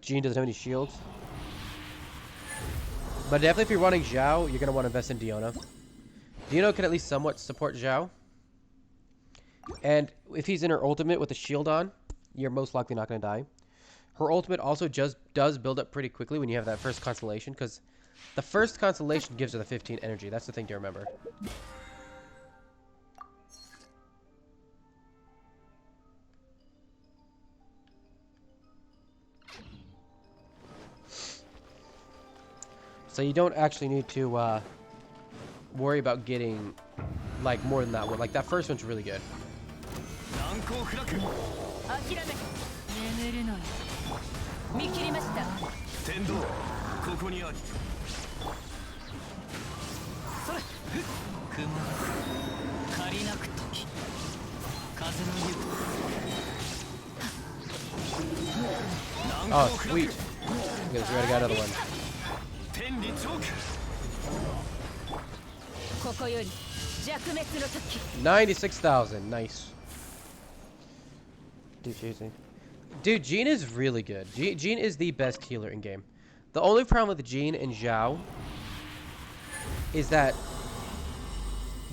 Speaker 1: Gina doesn't have any shields. But definitely if you're running Zhao, you're going to want to invest in Diona. Diona can at least somewhat support Zhao. And if he's in her ultimate with a shield on, you're most likely not going to die. Her ultimate also just does build up pretty quickly when you have that first constellation, because the first constellation gives her the 15 energy. That's the thing to remember. So you don't actually need to worry about getting like more than that one. Like that first one's really good.
Speaker 2: 諦め眠るのよ見切りました天道ここにありそれ雲借りなく時風の湯
Speaker 1: Oh, sweet. Because we already got another one.
Speaker 2: 天理チョークここより弱滅の時
Speaker 1: 96,000. Nice. Dude, Jean is really good. Jean is the best healer in game. The only problem with Jean and Zhao is that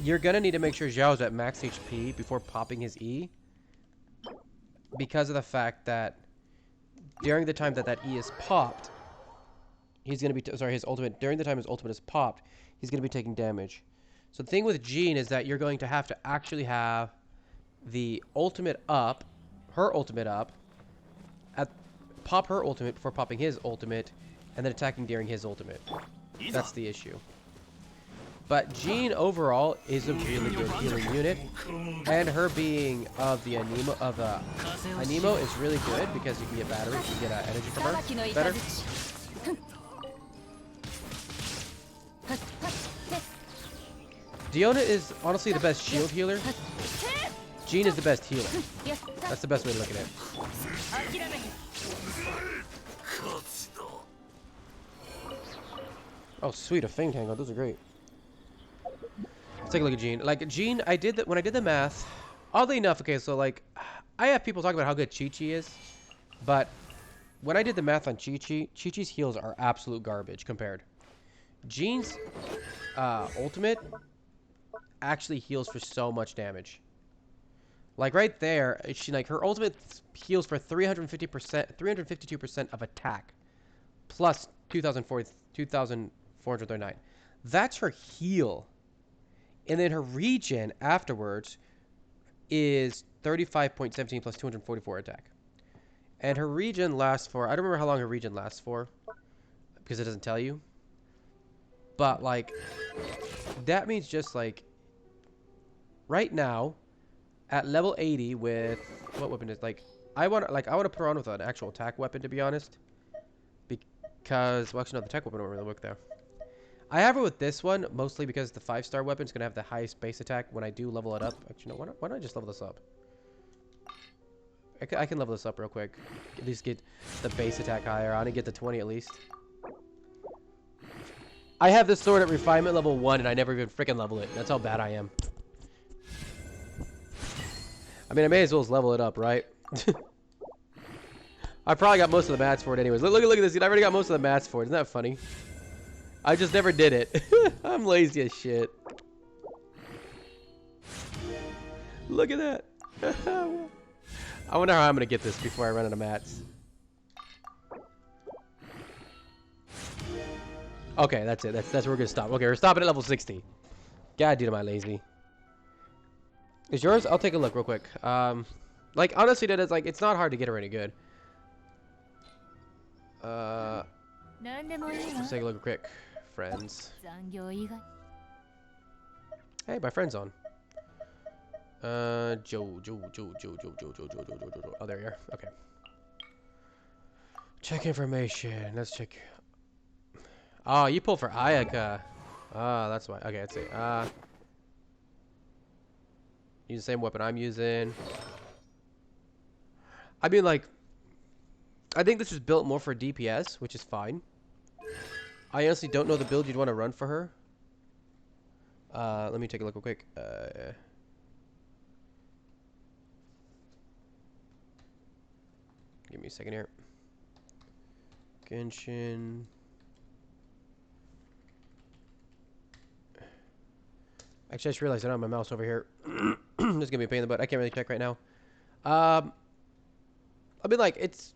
Speaker 1: you're gonna need to make sure Zhao's at max HP before popping his E, because of the fact that during the time that that E is popped, he's gonna be his ultimate. During the time his ultimate is popped, he's gonna be taking damage. So the thing with Jean is that you're going to have to actually have the ultimate up, her ultimate up, pop her ultimate before popping his ultimate, and then attacking during his ultimate. That's the issue. But Jean overall is a really good healing unit, and her being of the Anemo is really good because you can get battery, you can get energy from her better. Diona is honestly the best shield healer. Jean is the best healer. That's the best way to look at it. Oh, sweet, a Fang Tango. Those are great. Let's take a look at Jean. Like, Jean, I did that when I did the math. Oddly enough, okay, so, like, I have people talk about how good Chi-Chi is, but when I did the math on Chi-Chi, Chi-Chi's heals are absolute garbage compared. Jean's ultimate actually heals for so much damage. Like right there, her ultimate heals for 352% of attack, plus 2,439. That's her heal, and then her regen afterwards is 35.17 plus 244 attack, and her regen lasts for, I don't remember how long her regen lasts for, because it doesn't tell you. But like, that means just like right now, at level 80 with what weapon is like, I want to put her on with an actual attack weapon, to be honest, because, well, actually no, the attack weapon don't really work there. I have her with this one mostly because the 5-star weapon is gonna have the highest base attack when I do level it up. Actually, no, why don't I just level this up? I can level this up real quick. At least get the base attack higher. I want to get to 20 at least. I have this sword at refinement level 1 and I never even freaking level it. That's how bad I am. I mean, I may as well level it up, right? I probably got most of the mats for it anyways. Look at this, dude. I already got most of the mats for it. Isn't that funny? I just never did it. I'm lazy as shit. Look at that. I wonder how I'm going to get this before I run out of mats. Okay, that's it. That's where we're going to stop. Okay, we're stopping at level 60. God, dude, am I lazy. Is yours? I'll take a look real quick. Like, honestly, that is like, it's not hard to get her any good. Let's take a look real quick. Friends. Hey, my friend's on. Joe. Oh, there you are. Okay. Check information. Let's check. Oh, you pulled for Ayaka. Ah, that's why. Okay, let's see. Use the same weapon I'm using. I mean, like, I think this is built more for DPS, which is fine. I honestly don't know the build you'd want to run for her. Let me take a look real quick. Give me a second here. Genshin. Actually, I just realized I don't have my mouse over here. This is gonna be a pain in the butt. I can't really check right now. I mean, like, it's.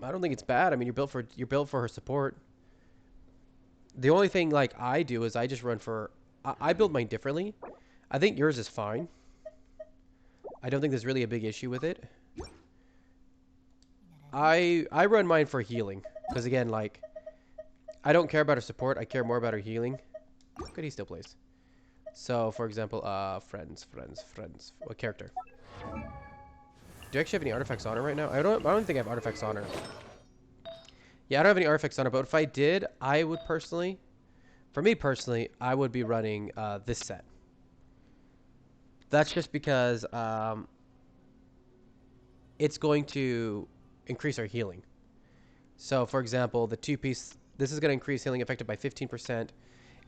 Speaker 1: I don't think it's bad. I mean, you're built for her support. The only thing like I do is I just run for. I build mine differently. I think yours is fine. I don't think there's really a big issue with it. I run mine for healing because again, like, I don't care about her support. I care more about her healing. Good, he still plays. So, for example, friends. What character? Do you actually have any artifacts on her right now? I don't think I have artifacts on her. Yeah, I don't have any artifacts on her, but if I did, I would personally, for me personally, I would be running this set. That's just because it's going to increase our healing. So, for example, the 2-piece, this is going to increase healing effective by 15%.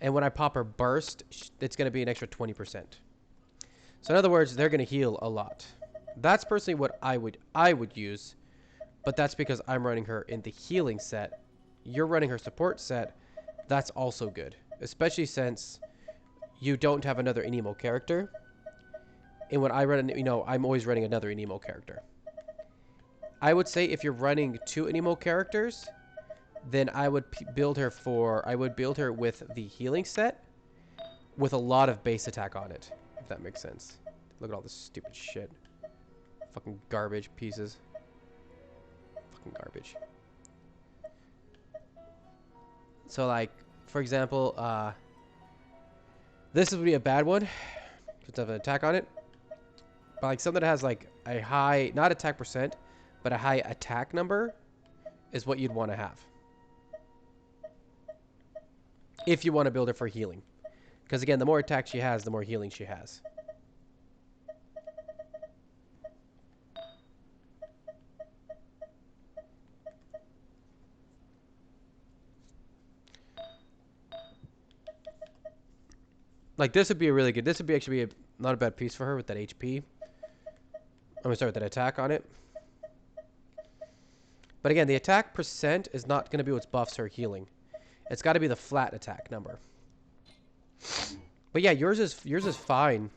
Speaker 1: And when I pop her burst, it's going to be an extra 20%. So, in other words, they're going to heal a lot. That's personally what I would use. But that's because I'm running her in the healing set. You're running her support set. That's also good. Especially since you don't have another Anemo character. And when I run, I'm always running another Anemo character. I would say if you're running 2 Anemo characters, then I would build her with the healing set with a lot of base attack on it, if that makes sense. Look at all this stupid shit. Fucking garbage pieces. Fucking garbage. So, like, for example, this would be a bad one. Just have an attack on it. But, like, something that has, like, a high, not attack percent, but a high attack number is what you'd want to have. If you want to build her for healing. Because, again, the more attack she has, the more healing she has. Like, this would be a really good... This would be actually not a bad piece for her with that HP. I'm going to start with that attack on it. But again, the attack percent is not going to be what buffs her healing. It's got to be the flat attack number. But yeah, yours is fine.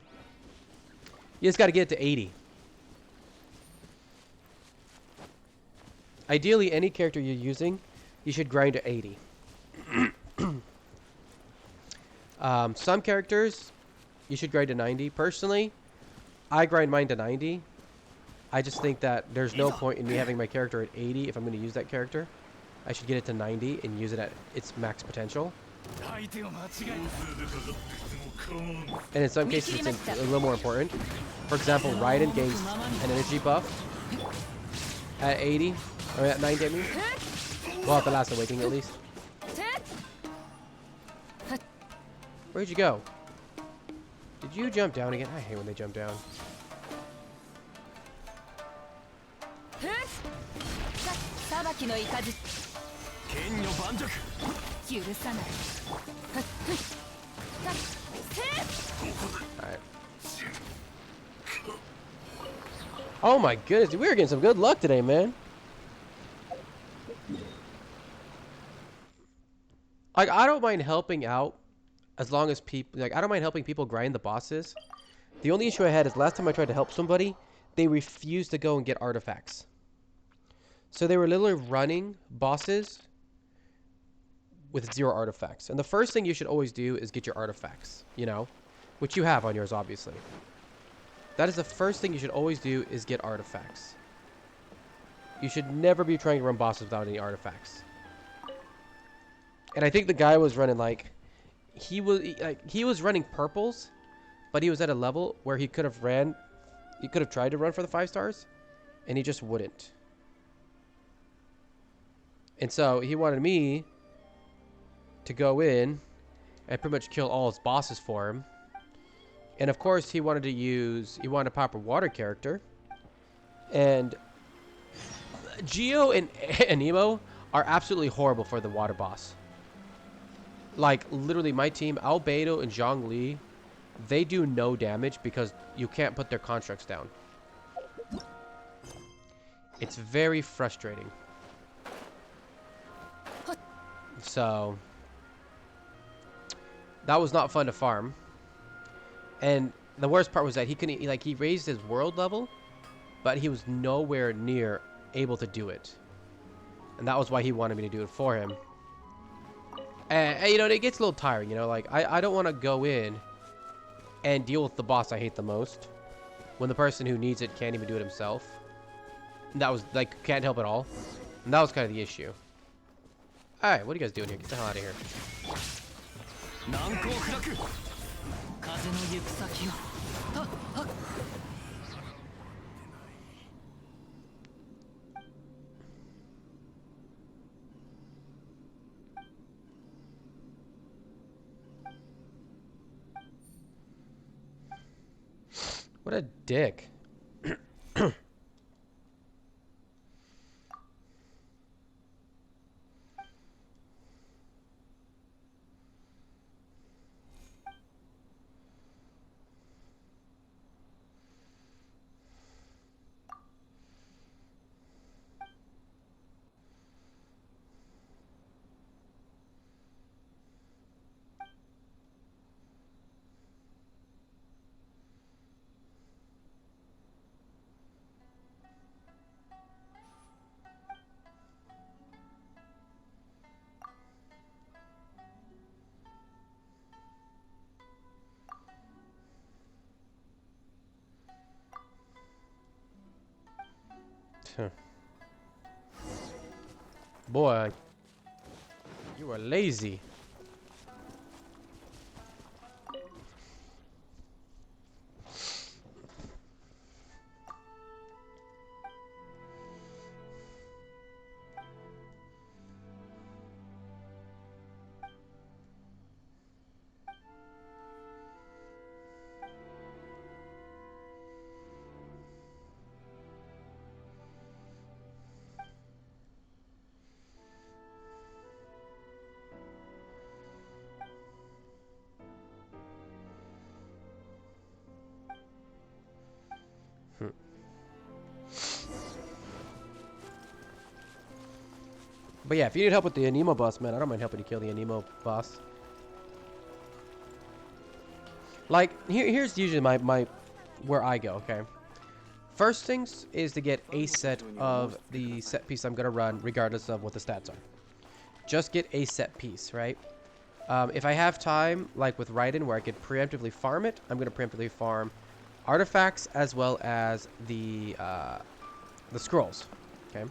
Speaker 1: You just got to get it to 80. Ideally, any character you're using, you should grind to 80. Some characters, you should grind to 90. Personally, I grind mine to 90. I just think that there's no point in me having my character at 80 if I'm going to use that character. I should get it to 90 and use it at its max potential. And in some cases, it's a little more important. For example, Raiden gains an energy buff at 80, or at 90, I mean. Well, at the Last Awakening, at least. Where'd you go? Did you jump down again? I hate when they jump down. Alright. Oh my goodness, we're getting some good luck today, man. Like, I don't mind helping out as long as people... Like, I don't mind helping people grind the bosses. The only issue I had is last time I tried to help somebody, they refused to go and get artifacts. So they were literally running bosses with 0 artifacts. And the first thing you should always do is get your artifacts, you know? Which you have on yours, obviously. That is the first thing you should always do, is get artifacts. You should never be trying to run bosses without any artifacts. And I think the guy was running, like... He was running purples, but he was at a level where he could have ran... He could have tried to run for the 5 stars, and he just wouldn't. And so he wanted me to go in and pretty much kill all his bosses for him. And of course, he wanted to pop a water character. And Geo and Anemo are absolutely horrible for the water boss. Like, literally, my team, Albedo and Zhongli, they do no damage because you can't put their constructs down. It's very frustrating. So, that was not fun to farm. And the worst part was that he couldn't, like, he raised his world level, but he was nowhere near able to do it. And that was why he wanted me to do it for him. And you know, it gets a little tiring, you know, like, I don't want to go in and deal with the boss I hate the most when the person who needs it can't even do it himself. And that was, like, can't help at all. And that was kind of the issue. Alright, what are you guys doing here? Get the hell out of here. What a dick. Boy, you are lazy. But yeah, if you need help with the Anemo boss, man, I don't mind helping you kill the Anemo boss. Like, here's usually my where I go, okay? First things is to get a set of the set piece I'm going to run, regardless of what the stats are. Just get a set piece, right? If I have time, like with Raiden, where I could preemptively farm it, I'm going to preemptively farm artifacts as well as the scrolls, okay?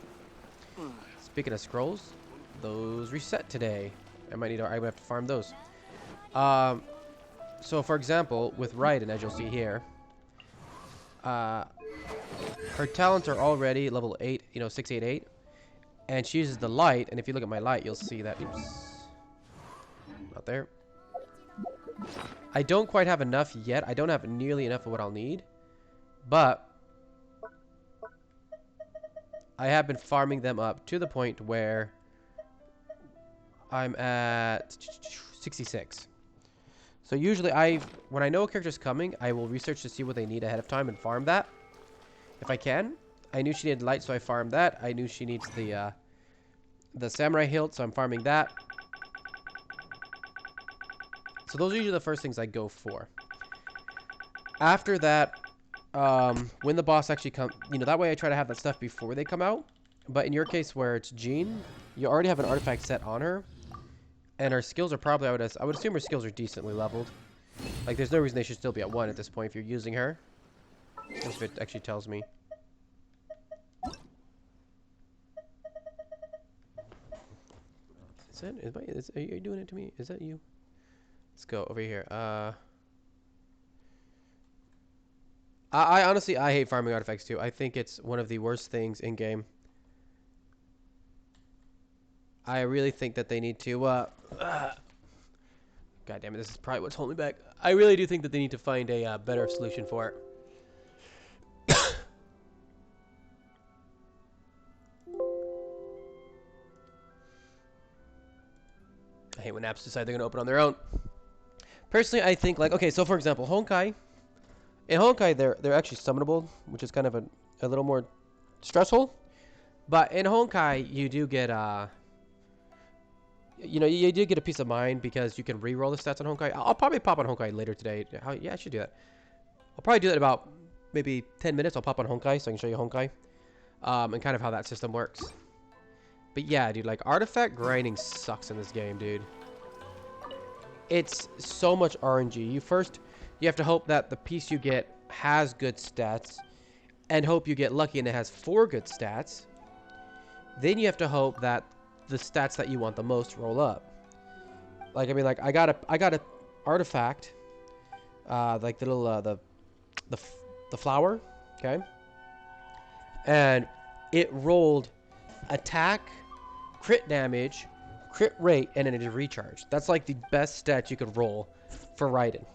Speaker 1: Speaking of scrolls, those reset today. I would have to farm those. So for example, with Raiden, as you'll see here, her talents are already level 8, 688, and she uses the light, and if you look at my light, you'll see that, oops, not there. I don't quite have enough yet. I don't have nearly enough of what I'll need, but I have been farming them up to the point where I'm at 66. So usually when I know a character's coming, I will research to see what they need ahead of time and farm that. If I can. I knew she needed light, so I farmed that. I knew she needs the samurai hilt, so I'm farming that. So those are usually the first things I go for. After that, when the boss actually comes, that way I try to have that stuff before they come out. But in your case where it's Jean, you already have an artifact set on her. And her skills are probably, I would assume her skills are decently leveled. Like, there's no reason they should still be at 1 at this point if you're using her. If it actually tells me. Is that, are you doing it to me? Is that you? Let's go over here. I honestly, I hate farming artifacts too. I think it's one of the worst things in game. I really think that they need to, God damn it, this is probably what's holding me back. I really do think that they need to find a better solution for it. I hate when apps decide they're going to open on their own. Personally, I think, like, okay, so for example, Honkai. In Honkai, they're actually summonable, which is kind of a little more stressful. But in Honkai, you do get, you do get a peace of mind because you can re-roll the stats on Honkai. I'll probably pop on Honkai later today. Yeah, I should do that. I'll probably do that in about maybe 10 minutes. I'll pop on Honkai so I can show you Honkai. And kind of how that system works. But yeah, dude, like, artifact grinding sucks in this game, dude. It's so much RNG. You have to hope that the piece you get has good stats. And hope you get lucky and it has 4 good stats. Then you have to hope that the stats that you want the most roll up. Like I mean, like I got a artifact, like the little the flower, okay, and it rolled attack, crit damage, crit rate, and then it is recharge. That's like the best stat you could roll for Raiden.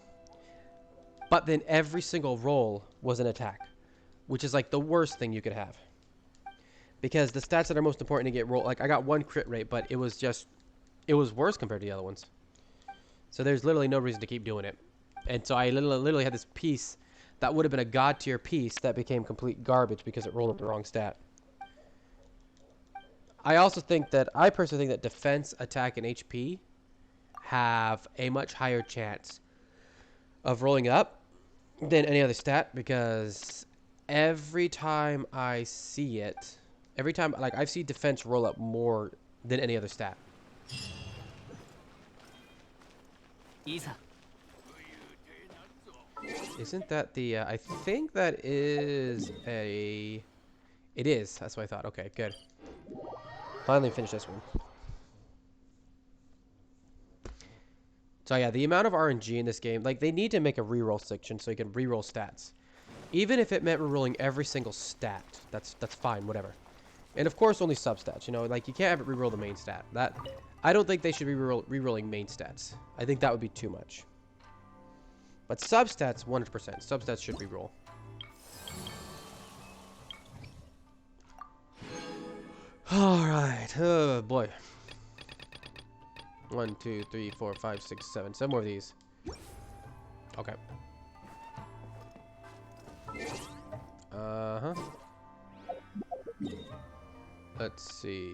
Speaker 1: But then every single roll was an attack, which is like the worst thing you could have. Because the stats that are most important to get rolled, like I got 1 crit rate, but it was worse compared to the other ones. So there's literally no reason to keep doing it. And so I literally had this piece that would have been a god tier piece that became complete garbage because it rolled up the wrong stat. I personally think that defense, attack, and HP have a much higher chance of rolling up than any other stat, because every time I see it, like I've seen defense roll up more than any other stat. Isn't that the, I think that is a, it is, that's what I thought. Okay, good. Finally finished this one. So yeah, the amount of RNG in this game, like they need to make a reroll section so you can reroll stats. Even if it meant rerolling every single stat, that's fine, whatever. And of course only substats, you know, like you can't have it reroll the main stat. That, I don't think they should be rerolling main stats. I think that would be too much. But substats, 100%. Substats should reroll. Alright, oh boy. 1, 2, 3, 4, 5, 6, 7. 7 more of these. Okay. Uh-huh. Let's see.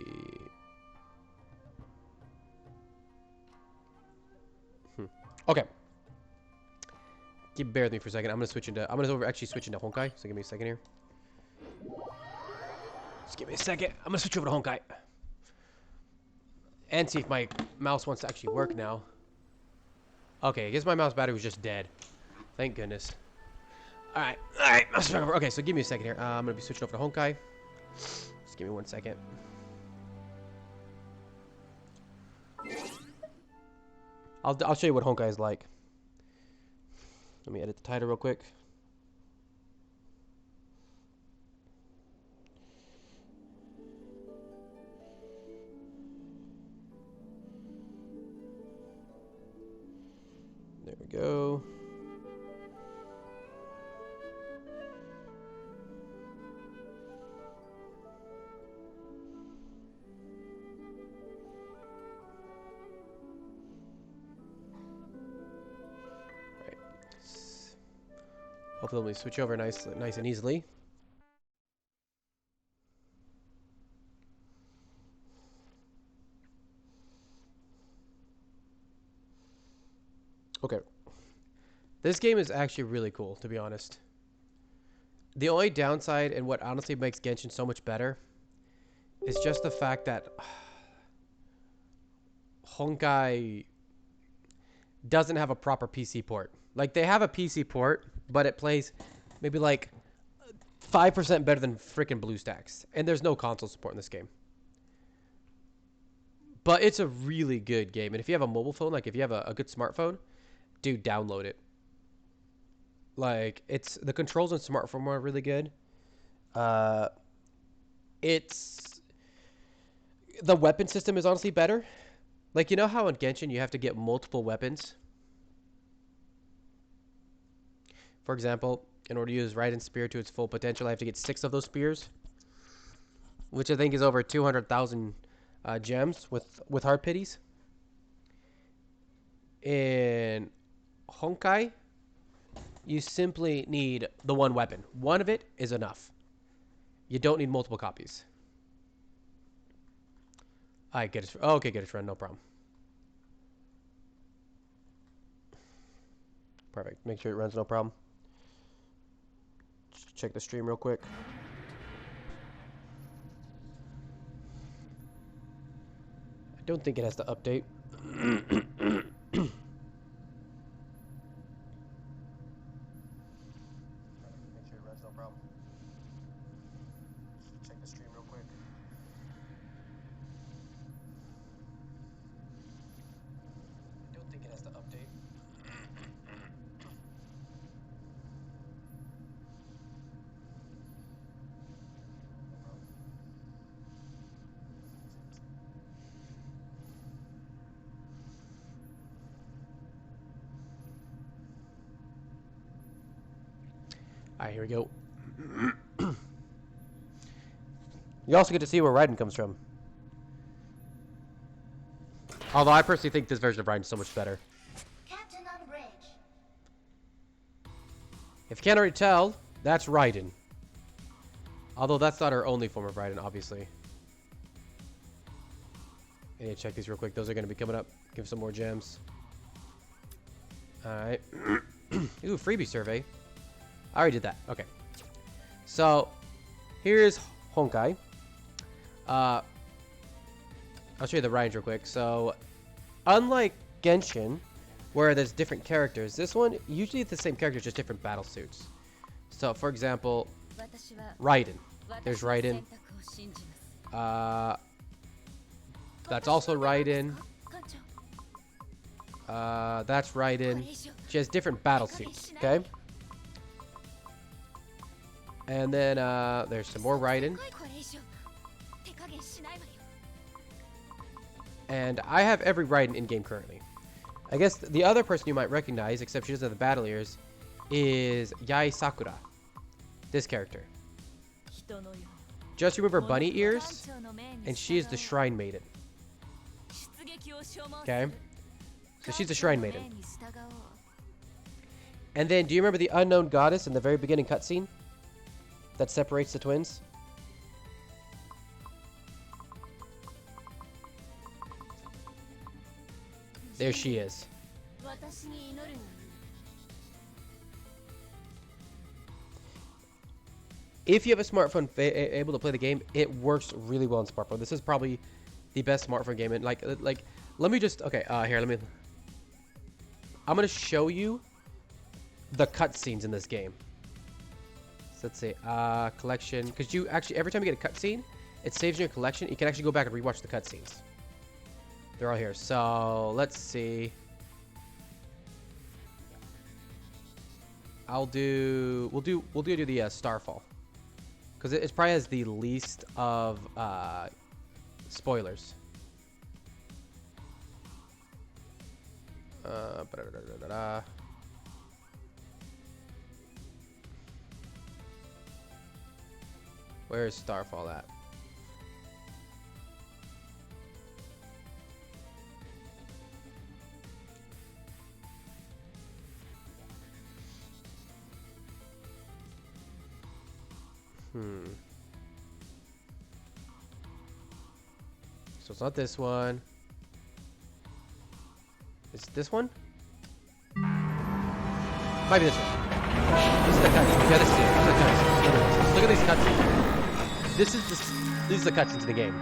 Speaker 1: Okay. Bear with me for a second. I'm gonna actually switch into Honkai. So give me a second here. Just give me a second. I'm gonna switch over to Honkai. And see if my mouse wants to actually work now. Okay, I guess my mouse battery was just dead. Thank goodness. Alright, mouse back over. Okay, so give me a second here. I'm gonna be switching over to Honkai. Just give me 1 second. I'll show you what Honkai is like. Let me edit the title real quick. There we go. Right. Hopefully we switch over nice and easily. Okay. This game is actually really cool, to be honest. The only downside, and what honestly makes Genshin so much better, is just the fact that Honkai doesn't have a proper PC port. Like, they have a PC port, but it plays maybe like 5% better than freaking BlueStacks. And there's no console support in this game. But it's a really good game. And if you have a mobile phone, like if you have a good smartphone, dude, download it. Like, the controls on smartphone are really good. The weapon system is honestly better. Like, you know how in Genshin you have to get multiple weapons? For example, in order to use Raiden's spear to its full potential, I have to get 6 of those spears, which I think is over 200,000 gems with Heart Pities. In Honkai, you simply need the one weapon. One of it is enough. You don't need multiple copies. Alright, get it. Okay, get it, friend. No problem. Perfect. Make sure it runs, no problem. Just check the stream real quick. I don't think it has to update. Alright, here we go. You also get to see where Raiden comes from. Although I personally think this version of Raiden is so much better.
Speaker 3: Captain on bridge.
Speaker 1: If you can't already tell, that's Raiden. Although that's not our only form of Raiden, obviously. I need to check these real quick. Those are going to be coming up. Give some more gems. Alright. Ooh, freebie survey. I already did that. Okay. So, here's Honkai. I'll show you the Raiden real quick. So, unlike Genshin, where there's different characters, this one, usually it's the same character, just different battle suits. So, for example, Raiden. There's Raiden. That's also Raiden. That's Raiden. She has different battle suits, okay? And then, there's some more Raiden. And I have every Raiden in-game currently. I guess the other person you might recognize, except she doesn't have the battle ears, is Yae Sakura. This character. Just remember bunny ears, and she is the Shrine Maiden. Okay? So she's the Shrine Maiden. And then, do you remember the unknown goddess in the very beginning cutscene? That separates the twins? There she is. If you have a smartphone able to play the game, it works really well on smartphone. This is probably the best smartphone game. And like, let me just, okay, here, I'm gonna show you the cutscenes in this game. So let's see, collection, because you actually, every time you get a cutscene, it saves in your collection. You can actually go back and rewatch the cutscenes. They're all here. So let's see. We'll do the Starfall, because it probably has the least of spoilers. Where is Starfall at? So it's not this one. Is it this one? Might be this one. This is the cutscene. Yeah, this is it. This is the cutscene. Look at these cutscenes. These are the cutscenes of the game.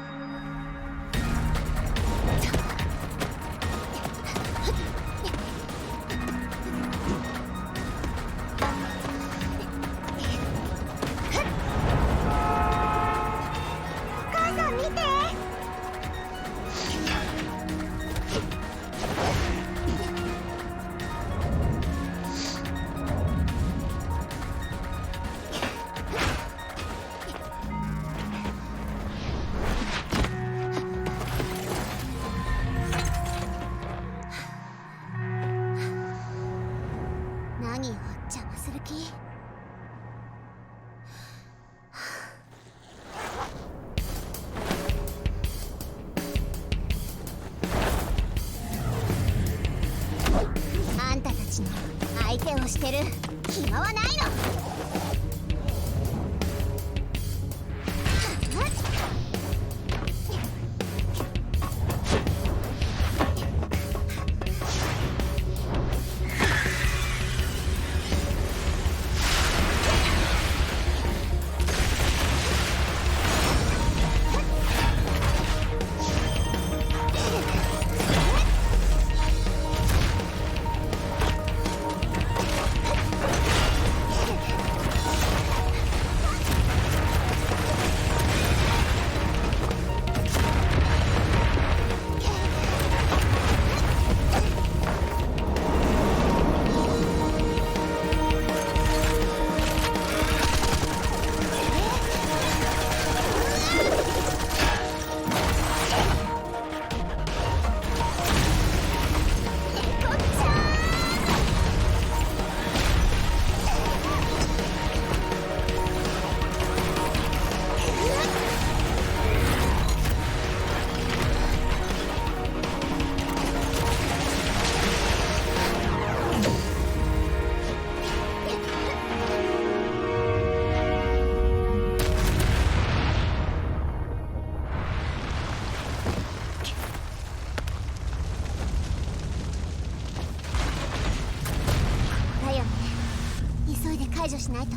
Speaker 3: 解除しないと。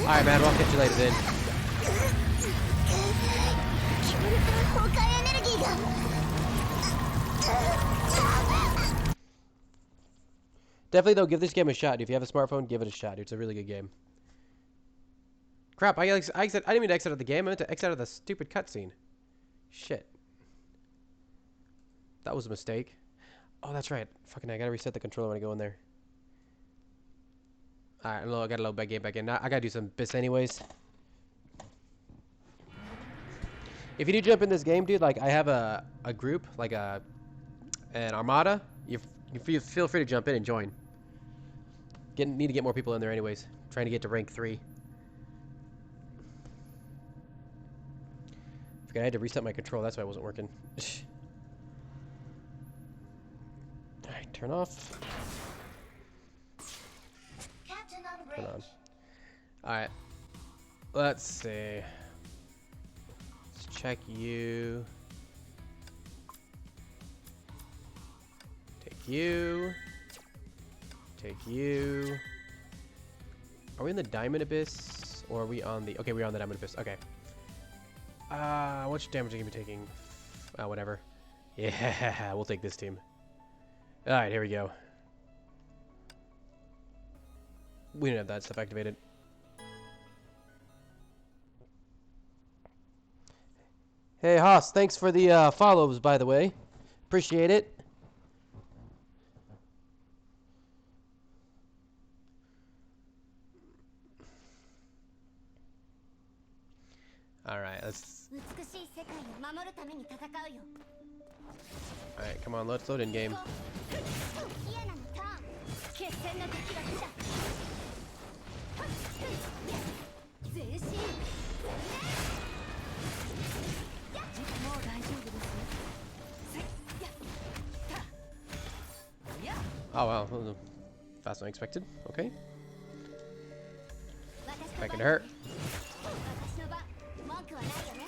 Speaker 1: Alright, man. Well, I'll catch you later then.
Speaker 3: 強烈な崩壊エネルギーが。
Speaker 1: Definitely, though, give this game a shot. If you have a smartphone, give it a shot. It's a really good game. Crap, I didn't mean to exit out of the game. I meant to exit out of the stupid cutscene. Shit. That was a mistake. Oh, that's right. Fucking I gotta reset the controller when I go in there. Alright, I gotta load back game back in. Now, I gotta do some bits anyways. If you do jump in this game, dude, like, I have a group, like an armada. You feel free to jump in and join. Need to get more people in there anyways. Trying to get to rank 3. I had to reset my control, that's why it wasn't working. Alright, turn off.
Speaker 3: Captain on
Speaker 1: Turn
Speaker 3: bridge.
Speaker 1: on. Alright. Let's see. Let's check you. Take you. Take you. Are we in the Diamond Abyss? Or are we on the... Okay, we're on the Diamond Abyss. Okay. How much damage are you going to be taking? Whatever. Yeah, we'll take this team. Alright, here we go. We didn't have that stuff activated. Hey, Haas, thanks for the follows, by the way. Appreciate it. Alright, let's...
Speaker 3: 美しい世界を守るために戦うよ。
Speaker 1: Alright, come on, let's load in game.
Speaker 3: キアナのターン。決戦の時が来た。前進。
Speaker 2: もう大丈夫ですよ。
Speaker 1: Oh, wow. Faster than expected. Okay.
Speaker 3: 私
Speaker 1: That
Speaker 3: の
Speaker 1: can
Speaker 3: 番。
Speaker 1: hurt.
Speaker 3: 私の番。文句はないよね。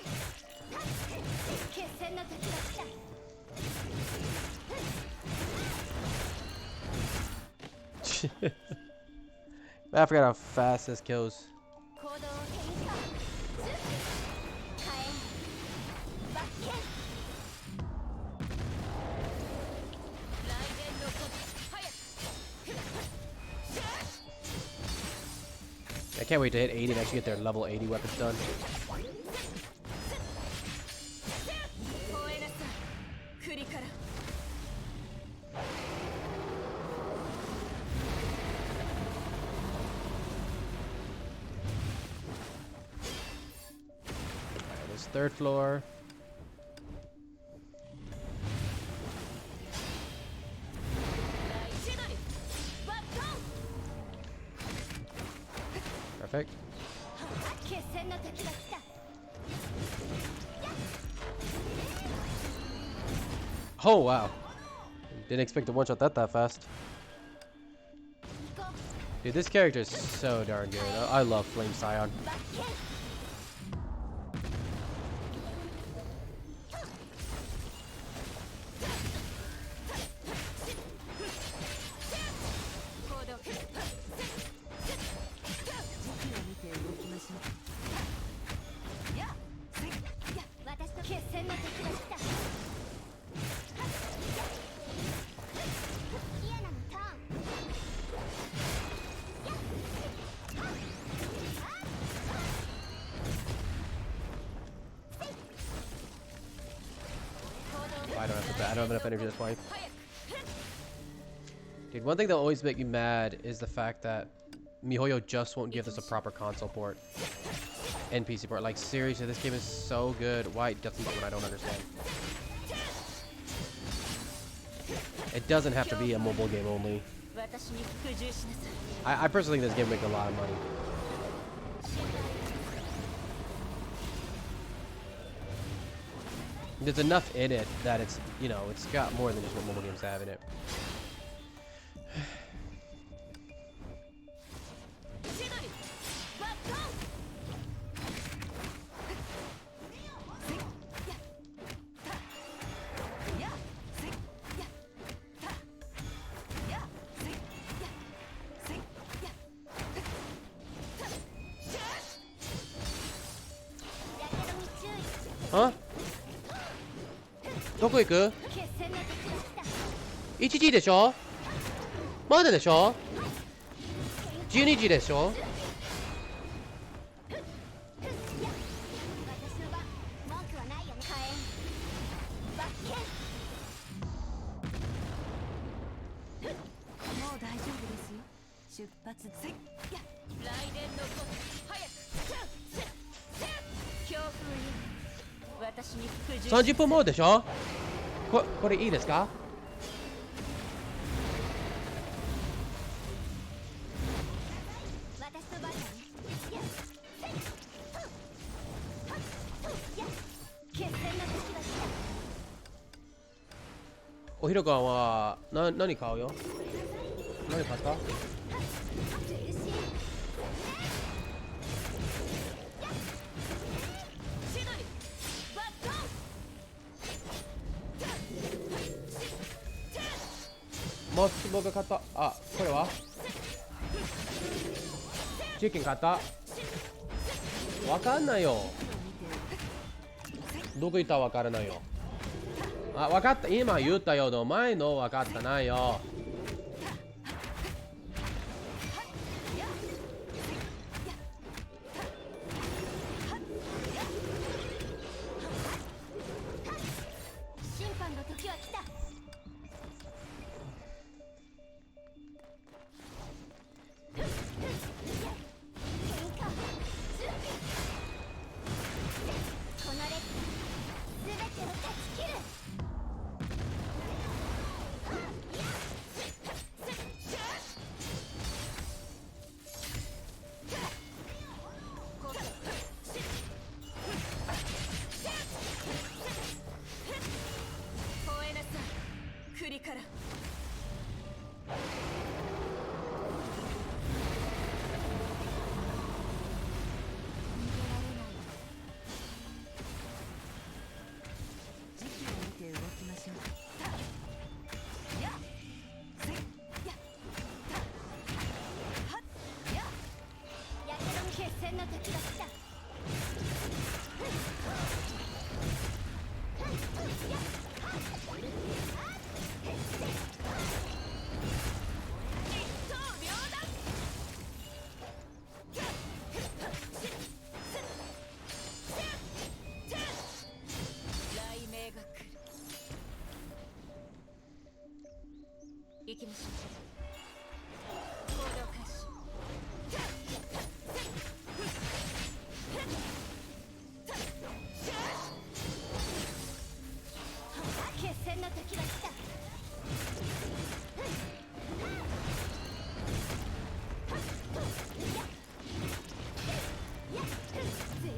Speaker 3: 決戦の時が来た。
Speaker 1: I forgot how fast this kills.
Speaker 3: 行動を手にした。火炎。バッケン。
Speaker 2: 雷電の鼓動早く
Speaker 1: I can't wait to hit 80 and actually get their level 80 weapons done.
Speaker 2: 吠えなさいクリから
Speaker 1: Alright, this third floor. Perfect.
Speaker 3: 決戦の時が来た。
Speaker 1: Oh, wow. Didn't expect to one-shot that fast. Dude, this character is so darn good. I love Flame Scion.
Speaker 3: バッケン。
Speaker 2: 行動時期を見て動きましょうや
Speaker 3: 私と決戦の時が来た。キアナのターン。
Speaker 1: I don't have enough energy, that's why. Dude, one thing that'll always make me mad is the fact that MiHoYo just won't give us a proper console port and PC port. Like, seriously, this game is so good. Why it doesn't do it, I don't understand. It doesn't have to be a mobile game only.
Speaker 2: 私に服従しなさい
Speaker 1: I personally think this game will make a lot of money. There's enough in it that it's, you know, it's got more than just what mobile games have in it.
Speaker 2: 千鳥バットン
Speaker 3: キ
Speaker 1: どこ行く？
Speaker 3: 決戦の時が来た。
Speaker 1: 1時でしょ？まだでしょ？ 12時でしょ？
Speaker 3: 私の番、文句はないよね。火炎罰剣。
Speaker 2: もう大丈夫ですよ。出発せい。雷電の子、早く。強風よ。私に服従。
Speaker 1: 30分もでしょ？これいいですか？
Speaker 3: 私の番だね。決戦の時が来た。
Speaker 1: おひろかは何買うよ？何買った？もう僕が買った。あ、これはチキン買った。わかんないよ。どこ行ったわからないよ。あ、わかった。今言ったよ。前のわかったないよ。
Speaker 3: 審判の時は来た。この列全てを断ち切る。
Speaker 2: 吠えなさい。栗から。時期を見て動きましょう。
Speaker 3: やけど決戦の時が来た。
Speaker 2: 雷鳴が来る。行きましょう。行動開始。
Speaker 3: 決戦の時が来た。全身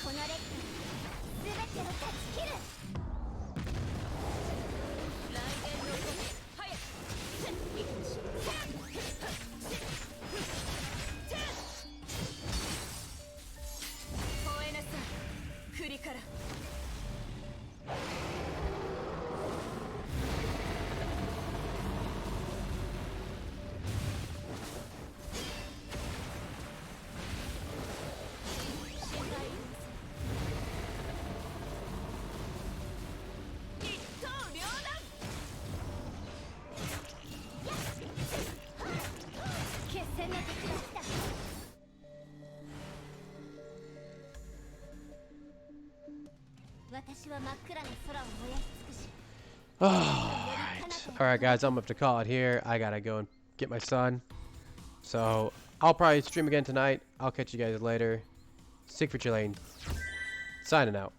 Speaker 3: このレッド全てを断ち切る。
Speaker 2: 雷電の子、早く。行きましょう。吠えなさい。栗から。一刀両断。
Speaker 3: 決戦の時が来た。私は真っ暗な空を燃やし尽くし。
Speaker 1: Alright, guys, I'm gonna have to call it here. I gotta go and get my son. So, I'll probably stream again tonight. I'll catch you guys later. Siegfried Lane, signing out.